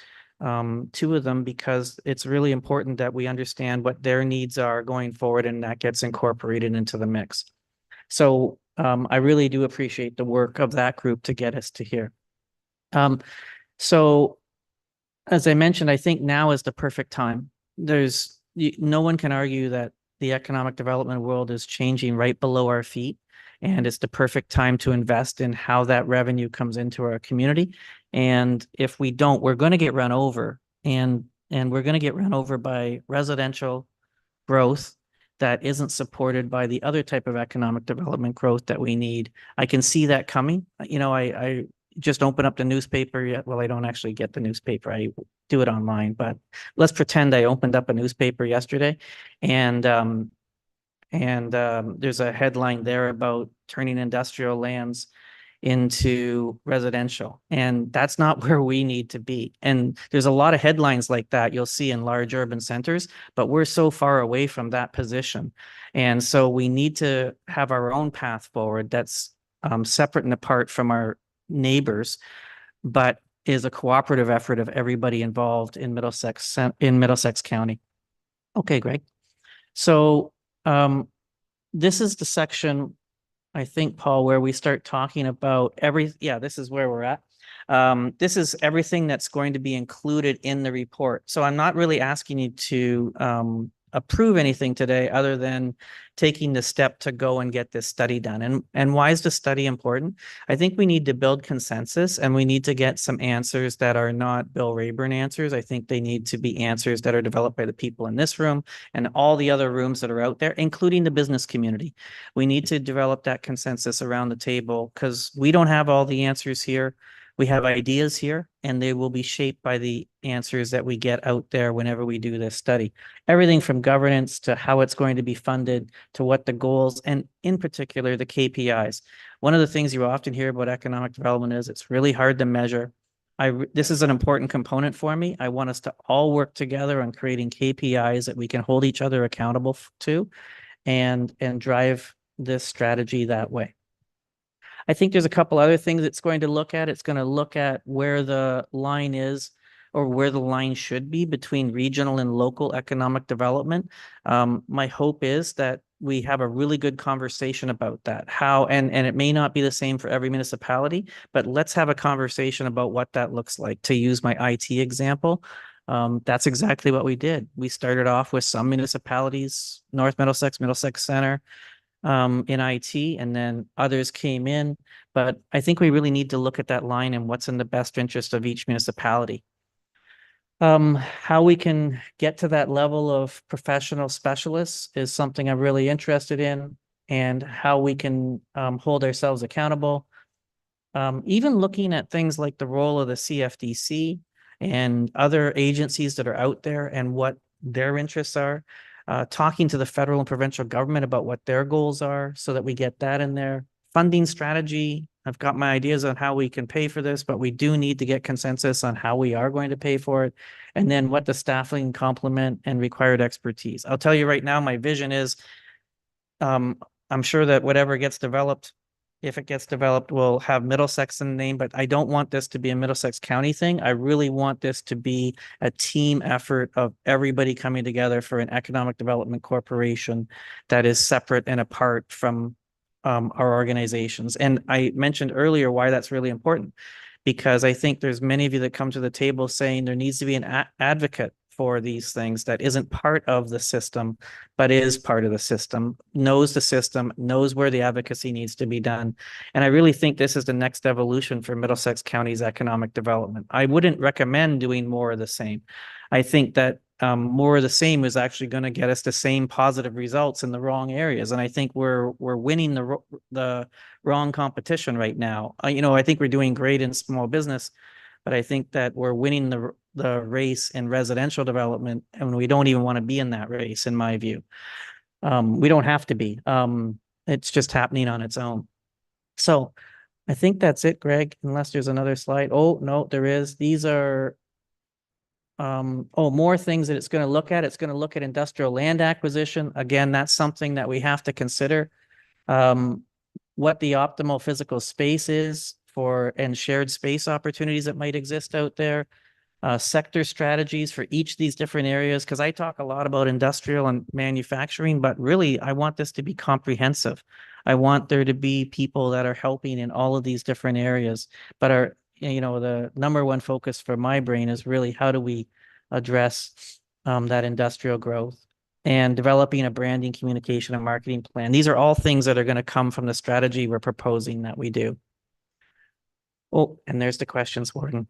two of them, because it's really important that we understand what their needs are going forward, and that gets incorporated into the mix. So I really do appreciate the work of that group to get us to here. So as I mentioned, I think now is the perfect time. No one can argue that the economic development world is changing right below our feet, and it's the perfect time to invest in how that revenue comes into our community. And if we don't, we're going to get run over, and we're going to get run over by residential growth that isn't supported by the other type of economic development growth that we need. I can see that coming. I just open up the newspaper yet. Well, I don't actually get the newspaper. I do it online, but let's pretend I opened up a newspaper yesterday, and there's a headline there about turning industrial lands into residential. And that's not where we need to be. And there's a lot of headlines like that you'll see in large urban centers, but we're so far away from that position. And so we need to have our own path forward that's separate and apart from our neighbors, but is a cooperative effort of everybody involved in Middlesex County. Okay, Greg. So this is the section, I think, Paul, where we start talking about this is where we're at. This is everything that's going to be included in the report. So I'm not really asking you to approve anything today other than taking the step to go and get this study done. And why is the study important? I think we need to build consensus and we need to get some answers that are not Bill Rayburn answers. I think they need to be answers that are developed by the people in this room and all the other rooms that are out there, including the business community. We need to develop that consensus around the table because we don't have all the answers here. We have ideas here and they will be shaped by the answers that we get out there whenever we do this study. Everything from governance to how it's going to be funded to what the goals and in particular the KPIs. One of the things you often hear about economic development is it's really hard to measure. This is an important component for me. I want us to all work together on creating KPIs that we can hold each other accountable to and drive this strategy that way. I think there's a couple other things it's going to look at. It's going to look at where the line is or where the line should be between regional and local economic development. My hope is that we have a really good conversation about that. How, and it may not be the same for every municipality, but let's have a conversation about what that looks like. To use my IT example, that's exactly what we did. We started off with some municipalities, North Middlesex, Middlesex Center, in IT, and then others came in. But I think we really need to look at that line and what's in the best interest of each municipality. How we can get to that level of professional specialists is something I'm really interested in, and how we can hold ourselves accountable. Even looking at things like the role of the CFDC and other agencies that are out there and what their interests are. Talking to the federal and provincial government about what their goals are so that we get that in there. Funding strategy. I've got my ideas on how we can pay for this, but we do need to get consensus on how we are going to pay for it. And then what the staffing complement and required expertise. I'll tell you right now, my vision is, I'm sure that whatever gets developed, if it gets developed, will have Middlesex in the name, but I don't want this to be a Middlesex County thing. I really want this to be a team effort of everybody coming together for an economic development corporation that is separate and apart from our organizations. And I mentioned earlier why that's really important, because I think there's many of you that come to the table saying there needs to be an advocate for these things that isn't part of the system, but is part of the system, knows the system, knows where the advocacy needs to be done. And I really think this is the next evolution for Middlesex County's economic development. I wouldn't recommend doing more of the same. I think that more of the same is actually going to get us the same positive results in the wrong areas. And I think we're winning the wrong competition right now. I think we're doing great in small business, but I think that we're winning the race in residential development, and we don't even want to be in that race, in my view. We don't have to be. It's just happening on its own. So I think that's it, Greg, unless there's another slide. Oh, no, there is. These are more things that it's going to look at. It's going to look at industrial land acquisition. Again, that's something that we have to consider. What the optimal physical space is for and shared space opportunities that might exist out there. Sector strategies for each of these different areas, because I talk a lot about industrial and manufacturing, but really I want this to be comprehensive. I want there to be people that are helping in all of these different areas, but the number one focus for my brain is really how do we address that industrial growth and developing a branding, communication, and marketing plan. These are all things that are going to come from the strategy we're proposing that we do. Oh, and there's the questions, Warden.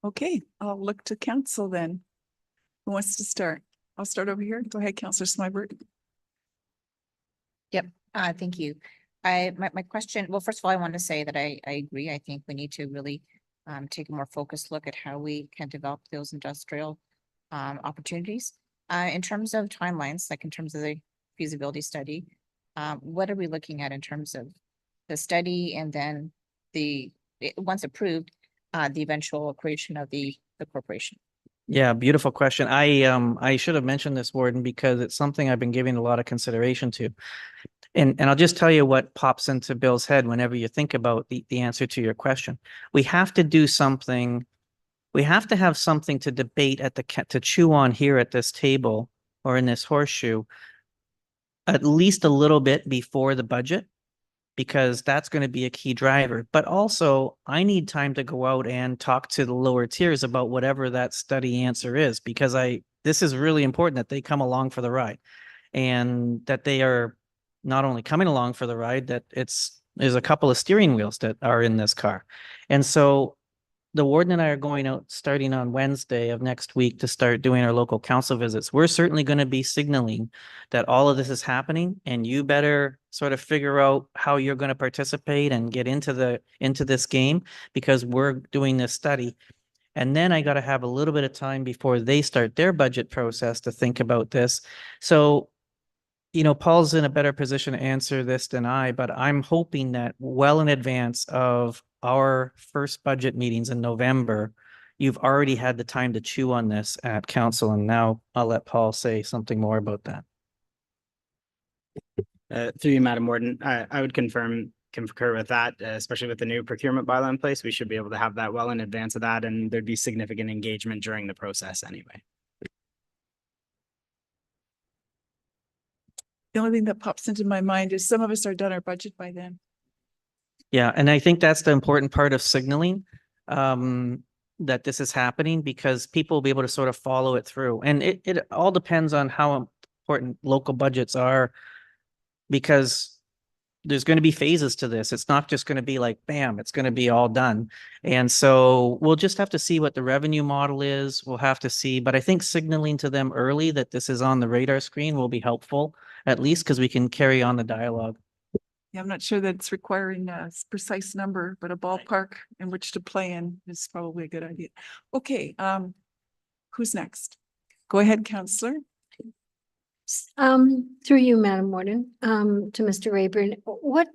Okay, I'll look to council then. Who wants to start? I'll start over here. Go ahead, Councillor Smyberg. Yep, thank you. My question, well, first of all, I want to say that I agree. I think we need to really take a more focused look at how we can develop those industrial opportunities. In terms of timelines, like in terms of the feasibility study, what are we looking at in terms of the study and then once approved, the eventual creation of the corporation? Yeah, beautiful question. I should have mentioned this, Warden, because it's something I've been giving a lot of consideration to. And I'll just tell you what pops into Bill's head whenever you think about the answer to your question. We have to do something. We have to have something to debate to chew on here at this table or in this horseshoe at least a little bit before the budget, because that's going to be a key driver. But also, I need time to go out and talk to the lower tiers about whatever that study answer is, because I this is really important that they come along for the ride. And that they are not only coming along for the ride, that there's a couple of steering wheels that are in this car. And so the warden and I are going out starting on Wednesday of next week to start doing our local council visits. We're certainly going to be signaling that all of this is happening, and you better sort of figure out how you're going to participate and get into this game, because we're doing this study. And then I got to have a little bit of time before they start their budget process to think about this. So, Paul's in a better position to answer this than I, but I'm hoping that well in advance of our first budget meetings in November, you've already had the time to chew on this at council. And now I'll let Paul say something more about that. Through you, Madam Warden, I would concur with that, especially with the new procurement bylaw in place. We should be able to have that well in advance of that, and there'd be significant engagement during the process anyway. The only thing that pops into my mind is some of us are done our budget by then. Yeah, and I think that's the important part of signaling, that this is happening, because people will be able to sort of follow it through. And it all depends on how important local budgets are, because there's going to be phases to this. It's not just going to be like, bam, it's going to be all done. And so we'll just have to see what the revenue model is. We'll have to see, but I think signaling to them early that this is on the radar screen will be helpful, at least because we can carry on the dialogue. Yeah, I'm not sure that it's requiring a precise number, but a ballpark in which to play in is probably a good idea. Okay, who's next? Go ahead, Councillor. Through you, Madam Warden, to Mr. Rayburn, what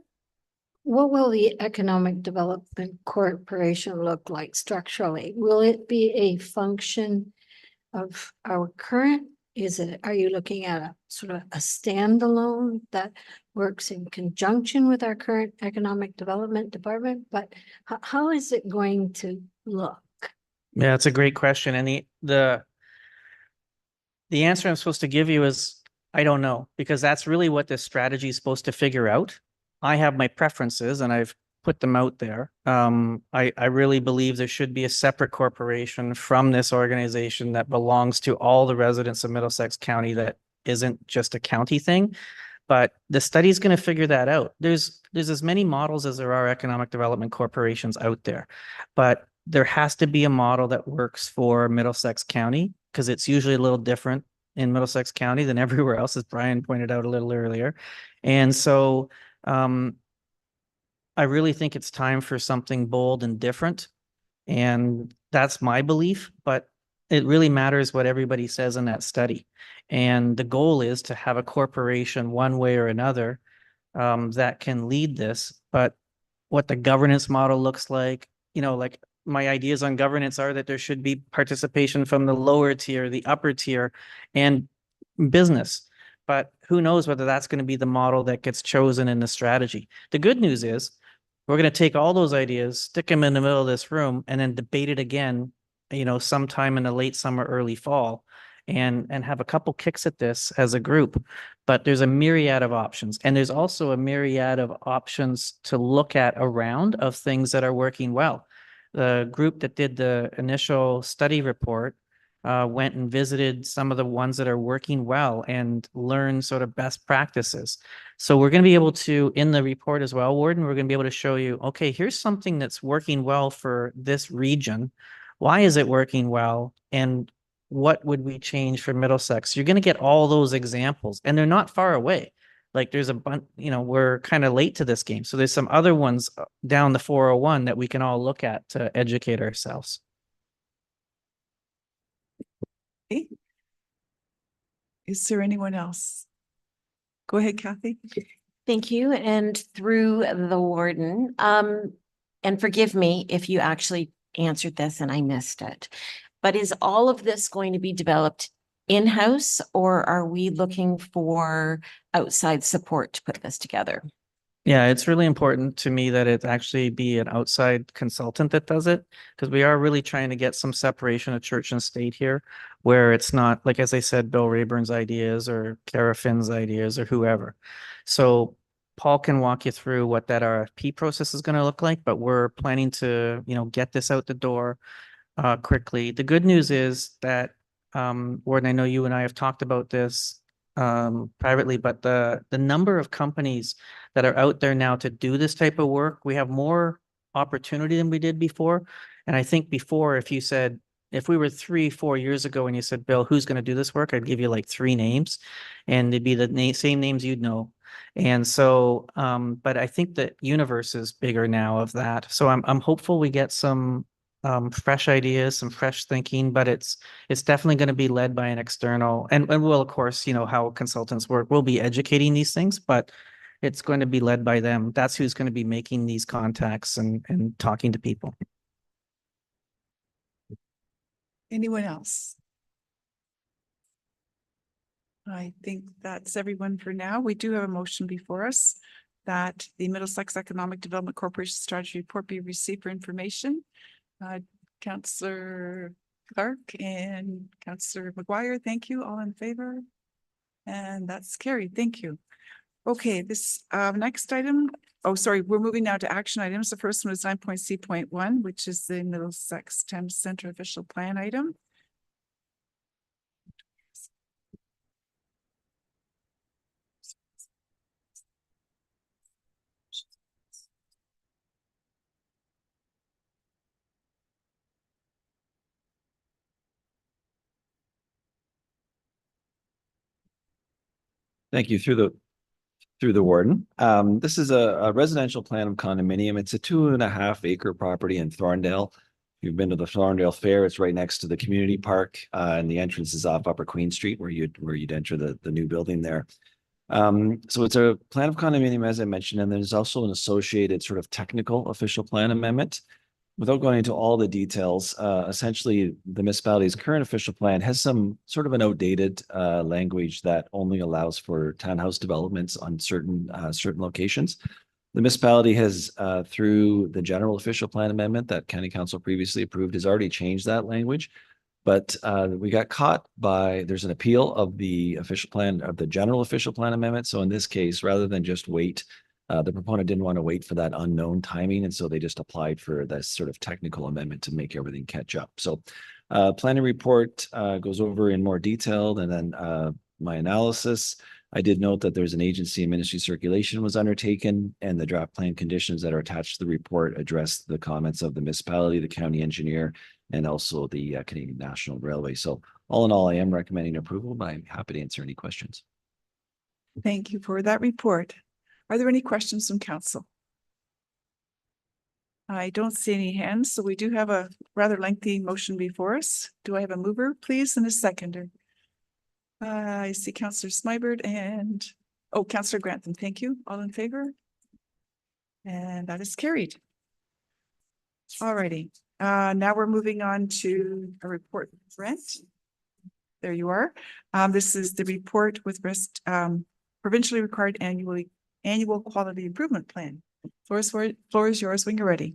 will the Economic Development Corporation look like structurally? Will it be a function of our current? Are you looking at a sort of a standalone that works in conjunction with our current Economic Development Department? But how is it going to look? Yeah, it's a great question. And the answer I'm supposed to give you is, I don't know, because that's really what this strategy is supposed to figure out. I have my preferences and I've put them out there. I really believe there should be a separate corporation from this organization that belongs to all the residents of Middlesex County, that isn't just a county thing. But the study is going to figure that out. There's as many models as there are economic development corporations out there, but there has to be a model that works for Middlesex County, because it's usually a little different in Middlesex County than everywhere else, as Brian pointed out a little earlier. And so I really think it's time for something bold and different. And that's my belief, but it really matters what everybody says in that study. And the goal is to have a corporation one way or another that can lead this. But what the governance model looks like, like my ideas on governance are that there should be participation from the lower tier, the upper tier, and business. But who knows whether that's going to be the model that gets chosen in the strategy. The good news is we're going to take all those ideas, stick them in the middle of this room, and then debate it again, sometime in the late summer, early fall, and have a couple kicks at this as a group. But there's a myriad of options. And there's also a myriad of options to look at around of things that are working well. The group that did the initial study report went and visited some of the ones that are working well and learn sort of best practices. So we're going to be able to, in the report as well, Warden, we're going to be able to show you, okay, here's something that's working well for this region. Why is it working well? And what would we change for Middlesex? You're going to get all those examples, and they're not far away. Like there's a bunch, we're kind of late to this game. So there's some other ones down the 401 that we can all look at to educate ourselves. Okay. Is there anyone else? Go ahead, Kathy. Thank you. And through the warden, and forgive me if you actually answered this and I missed it, but is all of this going to be developed in-house, or are we looking for outside support to put this together? Yeah, it's really important to me that it actually be an outside consultant that does it, because we are really trying to get some separation of church and state here, where it's not, like, as I said, Bill Rayburn's ideas or Cara Finn's ideas or whoever. So Paul can walk you through what that RFP process is going to look like, but we're planning to, get this out the door quickly. The good news is that Warden, I know you and I have talked about this privately, but the number of companies that are out there now to do this type of work, we have more opportunity than we did before. And I think before, if we were 3-4 years ago and you said, Bill, who's going to do this work? I'd give you like 3 names and it'd be the same names you'd know. And so, but I think the universe is bigger now of that. So I'm hopeful we get some fresh ideas, some fresh thinking, but it's definitely going to be led by an external, and we'll, of course, you know how consultants work. We'll be educating these things, but it's going to be led by them. That's who's going to be making these contacts and talking to people. Anyone else? I think that's everyone for now. We do have a motion before us that the Middlesex Economic Development Corporation Strategy Report be received for information. Councillor Clark and Councillor McGuire, thank you. All in favor? And that's carried. Thank you. Okay, this next item. Oh, sorry, we're moving now to action items. The first one is 9.C.1, which is the Middlesex Thames Centre official plan item. Thank you. Through the warden. This is a residential plan of condominium. It's a 2.5 acre property in Thorndale. If you've been to the Thorndale Fair, it's right next to the community park, and the entrance is off Upper Queen Street where you'd enter the new building there. So it's a plan of condominium, as I mentioned, and there's also an associated sort of technical official plan amendment. Without going into all the details, essentially the municipality's current official plan has some sort of an outdated language that only allows for townhouse developments on certain locations. The municipality has, through the general official plan amendment that County Council previously approved, has already changed that language. But we got caught there's an appeal of the official plan, of the general official plan amendment. So in this case, rather than just wait, the proponent didn't want to wait for that unknown timing. And so they just applied for this sort of technical amendment to make everything catch up. So planning report goes over in more detail, and then my analysis. I did note that there's an agency and ministry circulation was undertaken, and the draft plan conditions that are attached to the report address the comments of the municipality, the county engineer, and also the Canadian National Railway. So all in all, I am recommending approval, but I'm happy to answer any questions. Thank you for that report. Are there any questions from council? I don't see any hands, so we do have a rather lengthy motion before us. Do I have a mover, please, and a seconder? I see Councillor Smybert and, Councillor Grantham. Thank you. All in favor? And that is carried. All righty. Now we're moving on to a report, Brent. There you are. This is the report with provincially required annual quality improvement plan. Floor is yours when you're ready.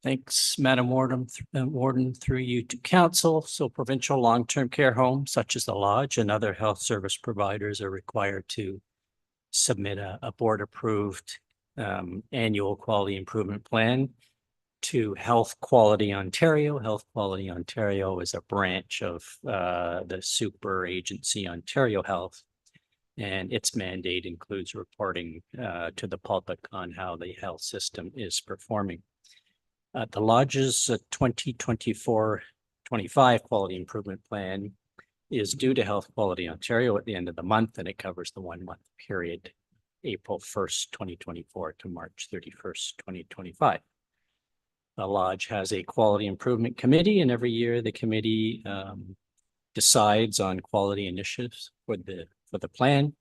Thanks, Madam Warden, through you to council. So provincial long-term care homes such as the Lodge and other health service providers are required to submit a board-approved annual quality improvement plan to Health Quality Ontario. Health Quality Ontario is a branch of the super agency Ontario Health, and its mandate includes reporting to the public on how the health system is performing. The Lodge's 2024-25 Quality Improvement Plan is due to Health Quality Ontario at the end of the month, and it covers the 1-month period, April 1st, 2024 to March 31st, 2025. The Lodge has a quality improvement committee, and every year the committee decides on quality initiatives for the plan.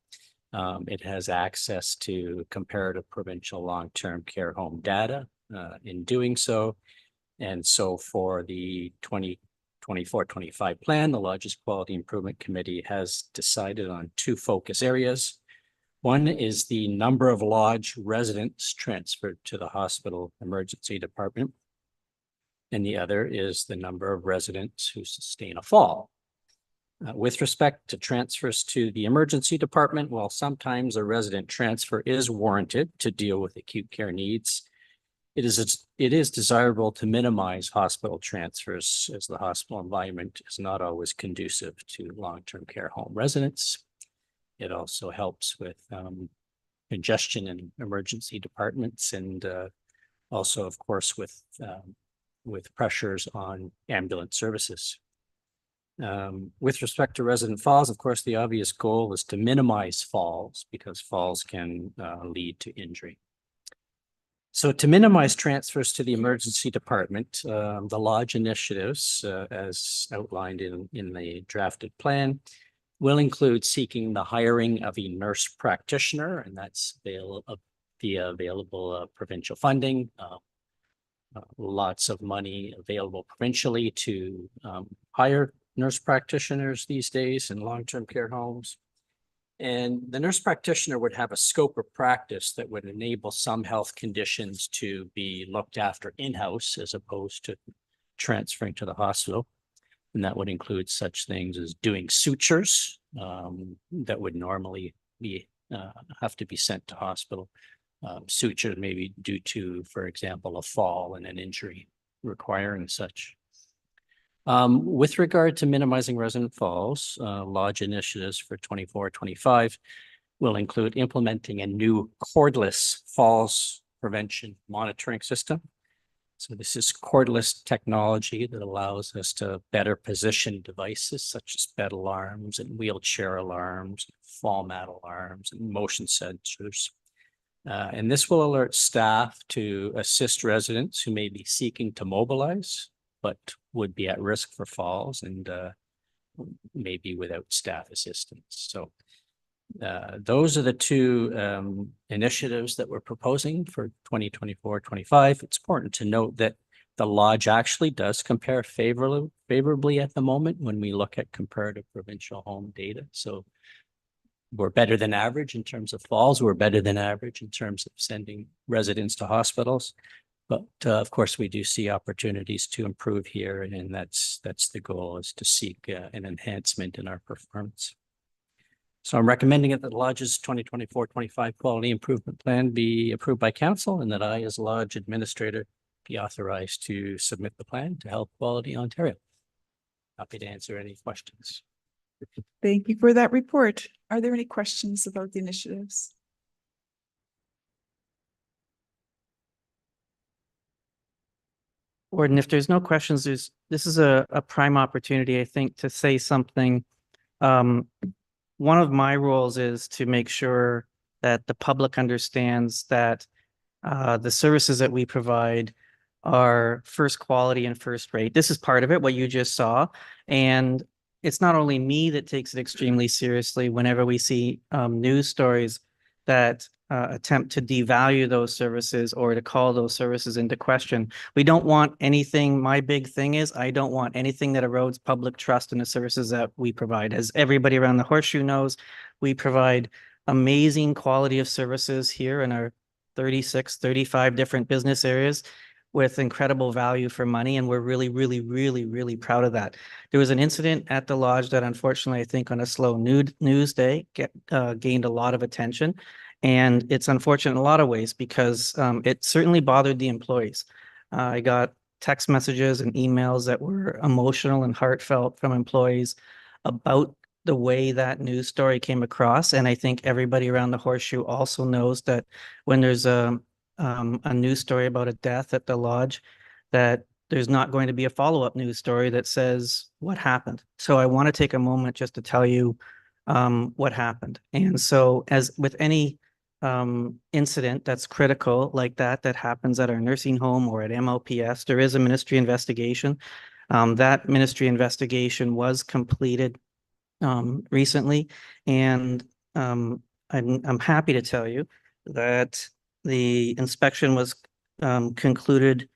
It has access to comparative provincial long-term care home data in doing so. And so for the 2024-25 plan, the Lodge's Quality Improvement Committee has decided on 2 focus areas. One is the number of Lodge residents transferred to the hospital emergency department, and the other is the number of residents who sustain a fall. With respect to transfers to the emergency department, while sometimes a resident transfer is warranted to deal with acute care needs, it is desirable to minimize hospital transfers as the hospital environment is not always conducive to long-term care home residents. It also helps with congestion in emergency departments and also, of course, with pressures on ambulance services. With respect to resident falls, of course, the obvious goal is to minimize falls because falls can lead to injury. So to minimize transfers to the emergency department, the lodge initiatives, as outlined in the drafted plan, will include seeking the hiring of a nurse practitioner, and that's via available provincial funding. Lots of money available provincially to hire nurse practitioners these days in long-term care homes. And the nurse practitioner would have a scope of practice that would enable some health conditions to be looked after in-house as opposed to transferring to the hospital. And that would include such things as doing sutures that would normally be have to be sent to hospital. Sutures maybe due to, for example, a fall and an injury requiring such. With regard to minimizing resident falls, lodge initiatives for 24-25 will include implementing a new cordless falls prevention monitoring system. So this is cordless technology that allows us to better position devices such as bed alarms and wheelchair alarms, fall mat alarms, and motion sensors. And this will alert staff to assist residents who may be seeking to mobilize, but would be at risk for falls and maybe without staff assistance. So those are the two initiatives that we're proposing for 2024-25. It's important to note that the lodge actually does compare favorably at the moment when we look at comparative provincial home data. So we're better than average in terms of falls. We're better than average in terms of sending residents to hospitals. But of course, we do see opportunities to improve here, and that's the goal, is to seek an enhancement in our performance. So I'm recommending that the Lodge's 2024-25 Quality Improvement Plan be approved by Council, and that I, as Lodge Administrator, be authorized to submit the plan to Health Quality Ontario. Happy to answer any questions. Thank you for that report. Are there any questions about the initiatives? Warden, if there's no questions, this is a prime opportunity, I think, to say something. One of my roles is to make sure that the public understands that the services that we provide are first quality and first rate. This is part of it, what you just saw. And it's not only me that takes it extremely seriously whenever we see news stories that attempt to devalue those services or to call those services into question. We don't want anything. My big thing is I don't want anything that erodes public trust in the services that we provide. As everybody around the Horseshoe knows, we provide amazing quality of services here in our 35 different business areas with incredible value for money. And we're really, really, really, really proud of that. There was an incident at the lodge that unfortunately, I think on a slow news day gained a lot of attention. And it's unfortunate in a lot of ways because it certainly bothered the employees. I got text messages and emails that were emotional and heartfelt from employees about the way that news story came across. And I think everybody around the Horseshoe also knows that when there's a news story about a death at the lodge, that there's not going to be a follow-up news story that says what happened. So I want to take a moment just to tell you what happened. And so as with any incident that's critical like that happens at our nursing home or at MLPS, there is a ministry investigation. That ministry investigation was completed recently, and I'm happy to tell you that the inspection was concluded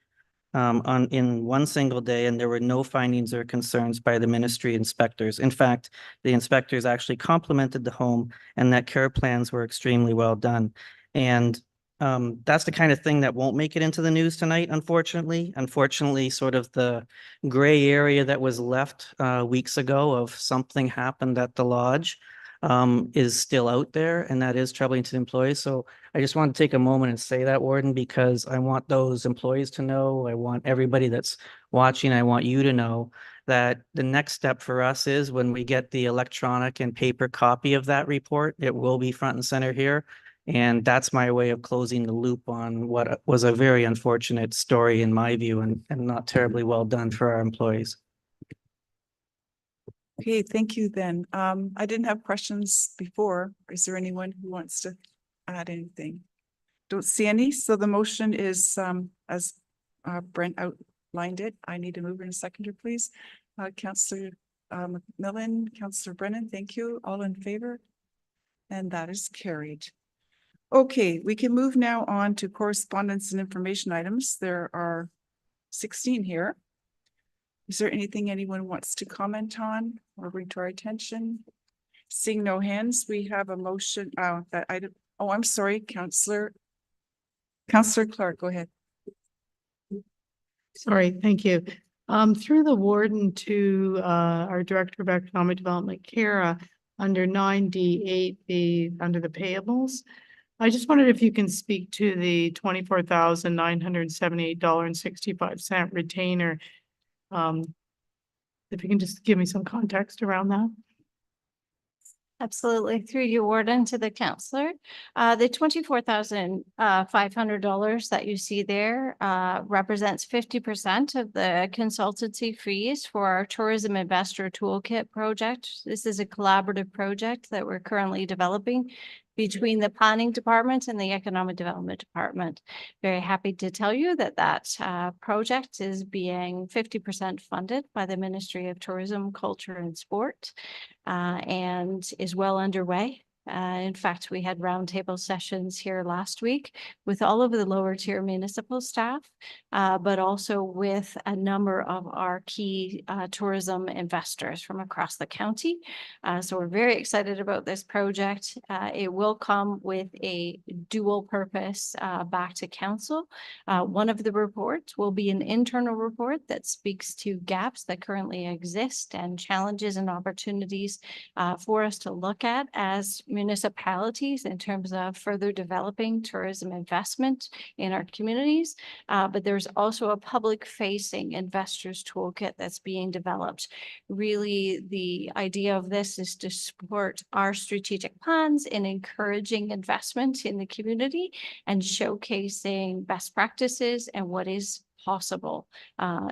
in one single day, and there were no findings or concerns by the ministry inspectors. In fact, the inspectors actually complimented the home and that care plans were extremely well done. And that's the kind of thing that won't make it into the news tonight, unfortunately. Unfortunately, sort of the gray area that was left weeks ago of something happened at the lodge is still out there, and that is troubling to the employees. So I just want to take a moment and say that, Warden, because I want those employees to know, I want everybody that's watching, I want you to know that the next step for us is when we get the electronic and paper copy of that report, it will be front and center here. And that's my way of closing the loop on what was a very unfortunate story in my view, and not terribly well done for our employees. Okay, thank you then. I didn't have questions before. Is there anyone who wants to add anything? Don't see any, so the motion is as Brent outlined it. I need a mover and a seconder, please. Councillor McMillan, Councillor Brennan, thank you. All in favor? And that is carried. Okay, we can move now on to correspondence and information items. There are 16 here. Is there anything anyone wants to comment on or bring to our attention? Seeing no hands, we have a motion that I don't, oh, I'm sorry, Councillor Clark, go ahead. Sorry, thank you. Through the warden to our Director of Economic Development, Kara, under 9D8, under the payables. I just wondered if you can speak to the $24,978.65 retainer. If you can just give me some context around that. Absolutely. Through you, Warden, to the counselor. The $24,500 that you see there represents 50% of the consultancy fees for our Tourism Investor Toolkit project. This is a collaborative project that we're currently developing between the Planning Department and the Economic Development Department. Very happy to tell you that that project is being 50% funded by the Ministry of Tourism, Culture and Sport, and is well underway. In fact, we had roundtable sessions here last week with all of the lower tier municipal staff, but also with a number of our key tourism investors from across the county. So we're very excited about this project. It will come with a dual purpose back to council. One of the reports will be an internal report that speaks to gaps that currently exist and challenges and opportunities for us to look at as municipalities in terms of further developing tourism investment in our communities. But there's also a public facing investors toolkit that's being developed. Really, the idea of this is to support our strategic plans in encouraging investment in the community and showcasing best practices and what is possible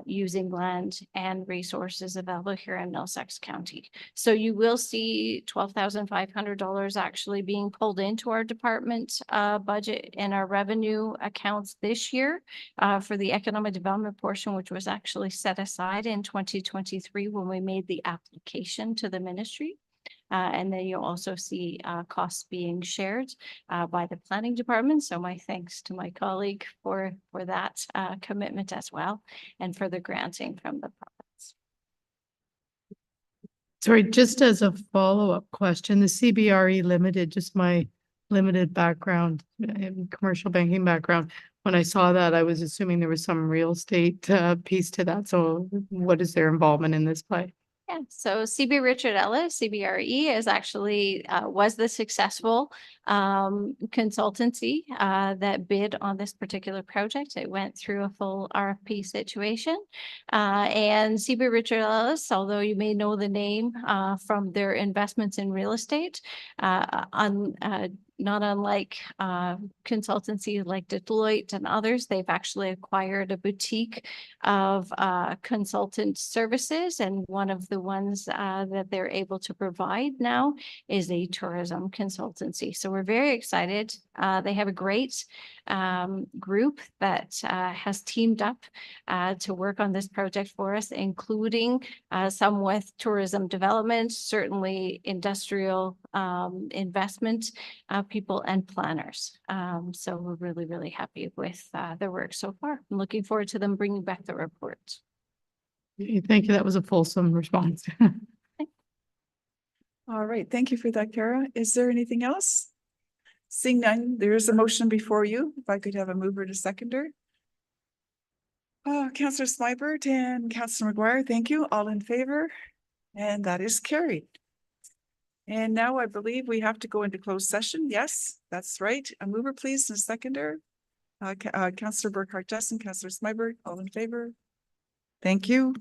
using land and resources available here in Middlesex County. So you will see $12,500 actually being pulled into our department budget and our revenue accounts this year for the economic development portion, which was actually set aside in 2023 when we made the application to the ministry. And then you'll also see costs being shared by the planning department. So my thanks to my colleague for that commitment as well, and for the granting from the province. Sorry, just as a follow-up question, the CBRE Limited, just my limited background, commercial banking background. When I saw that, I was assuming there was some real estate piece to that. So what is their involvement in this play? Yeah, so CB Richard Ellis, CBRE, is actually was the successful consultancy that bid on this particular project. It went through a full RFP situation. And CB Richard Ellis, although you may know the name from their investments in real estate, not unlike consultancies like Deloitte and others, they've actually acquired a boutique of consultant services. And one of the ones that they're able to provide now is a tourism consultancy. So we're very excited. They have a great group that has teamed up to work on this project for us, including some with tourism development, certainly industrial investment people and planners. So we're really, really happy with their work so far. I'm looking forward to them bringing back the report. Thank you. That was a fulsome response. All right, thank you for that, Kara. Is there anything else? Seeing none, there is a motion before you. If I could have a mover and a seconder. Councillor Smybert and Councillor McGuire, thank you. All in favor? And that is carried. And now I believe we have to go into closed session. Yes, that's right. A mover, please, and a seconder. Councillor Burkhart Jessen, Councillor Smyberg, all in favor? Thank you.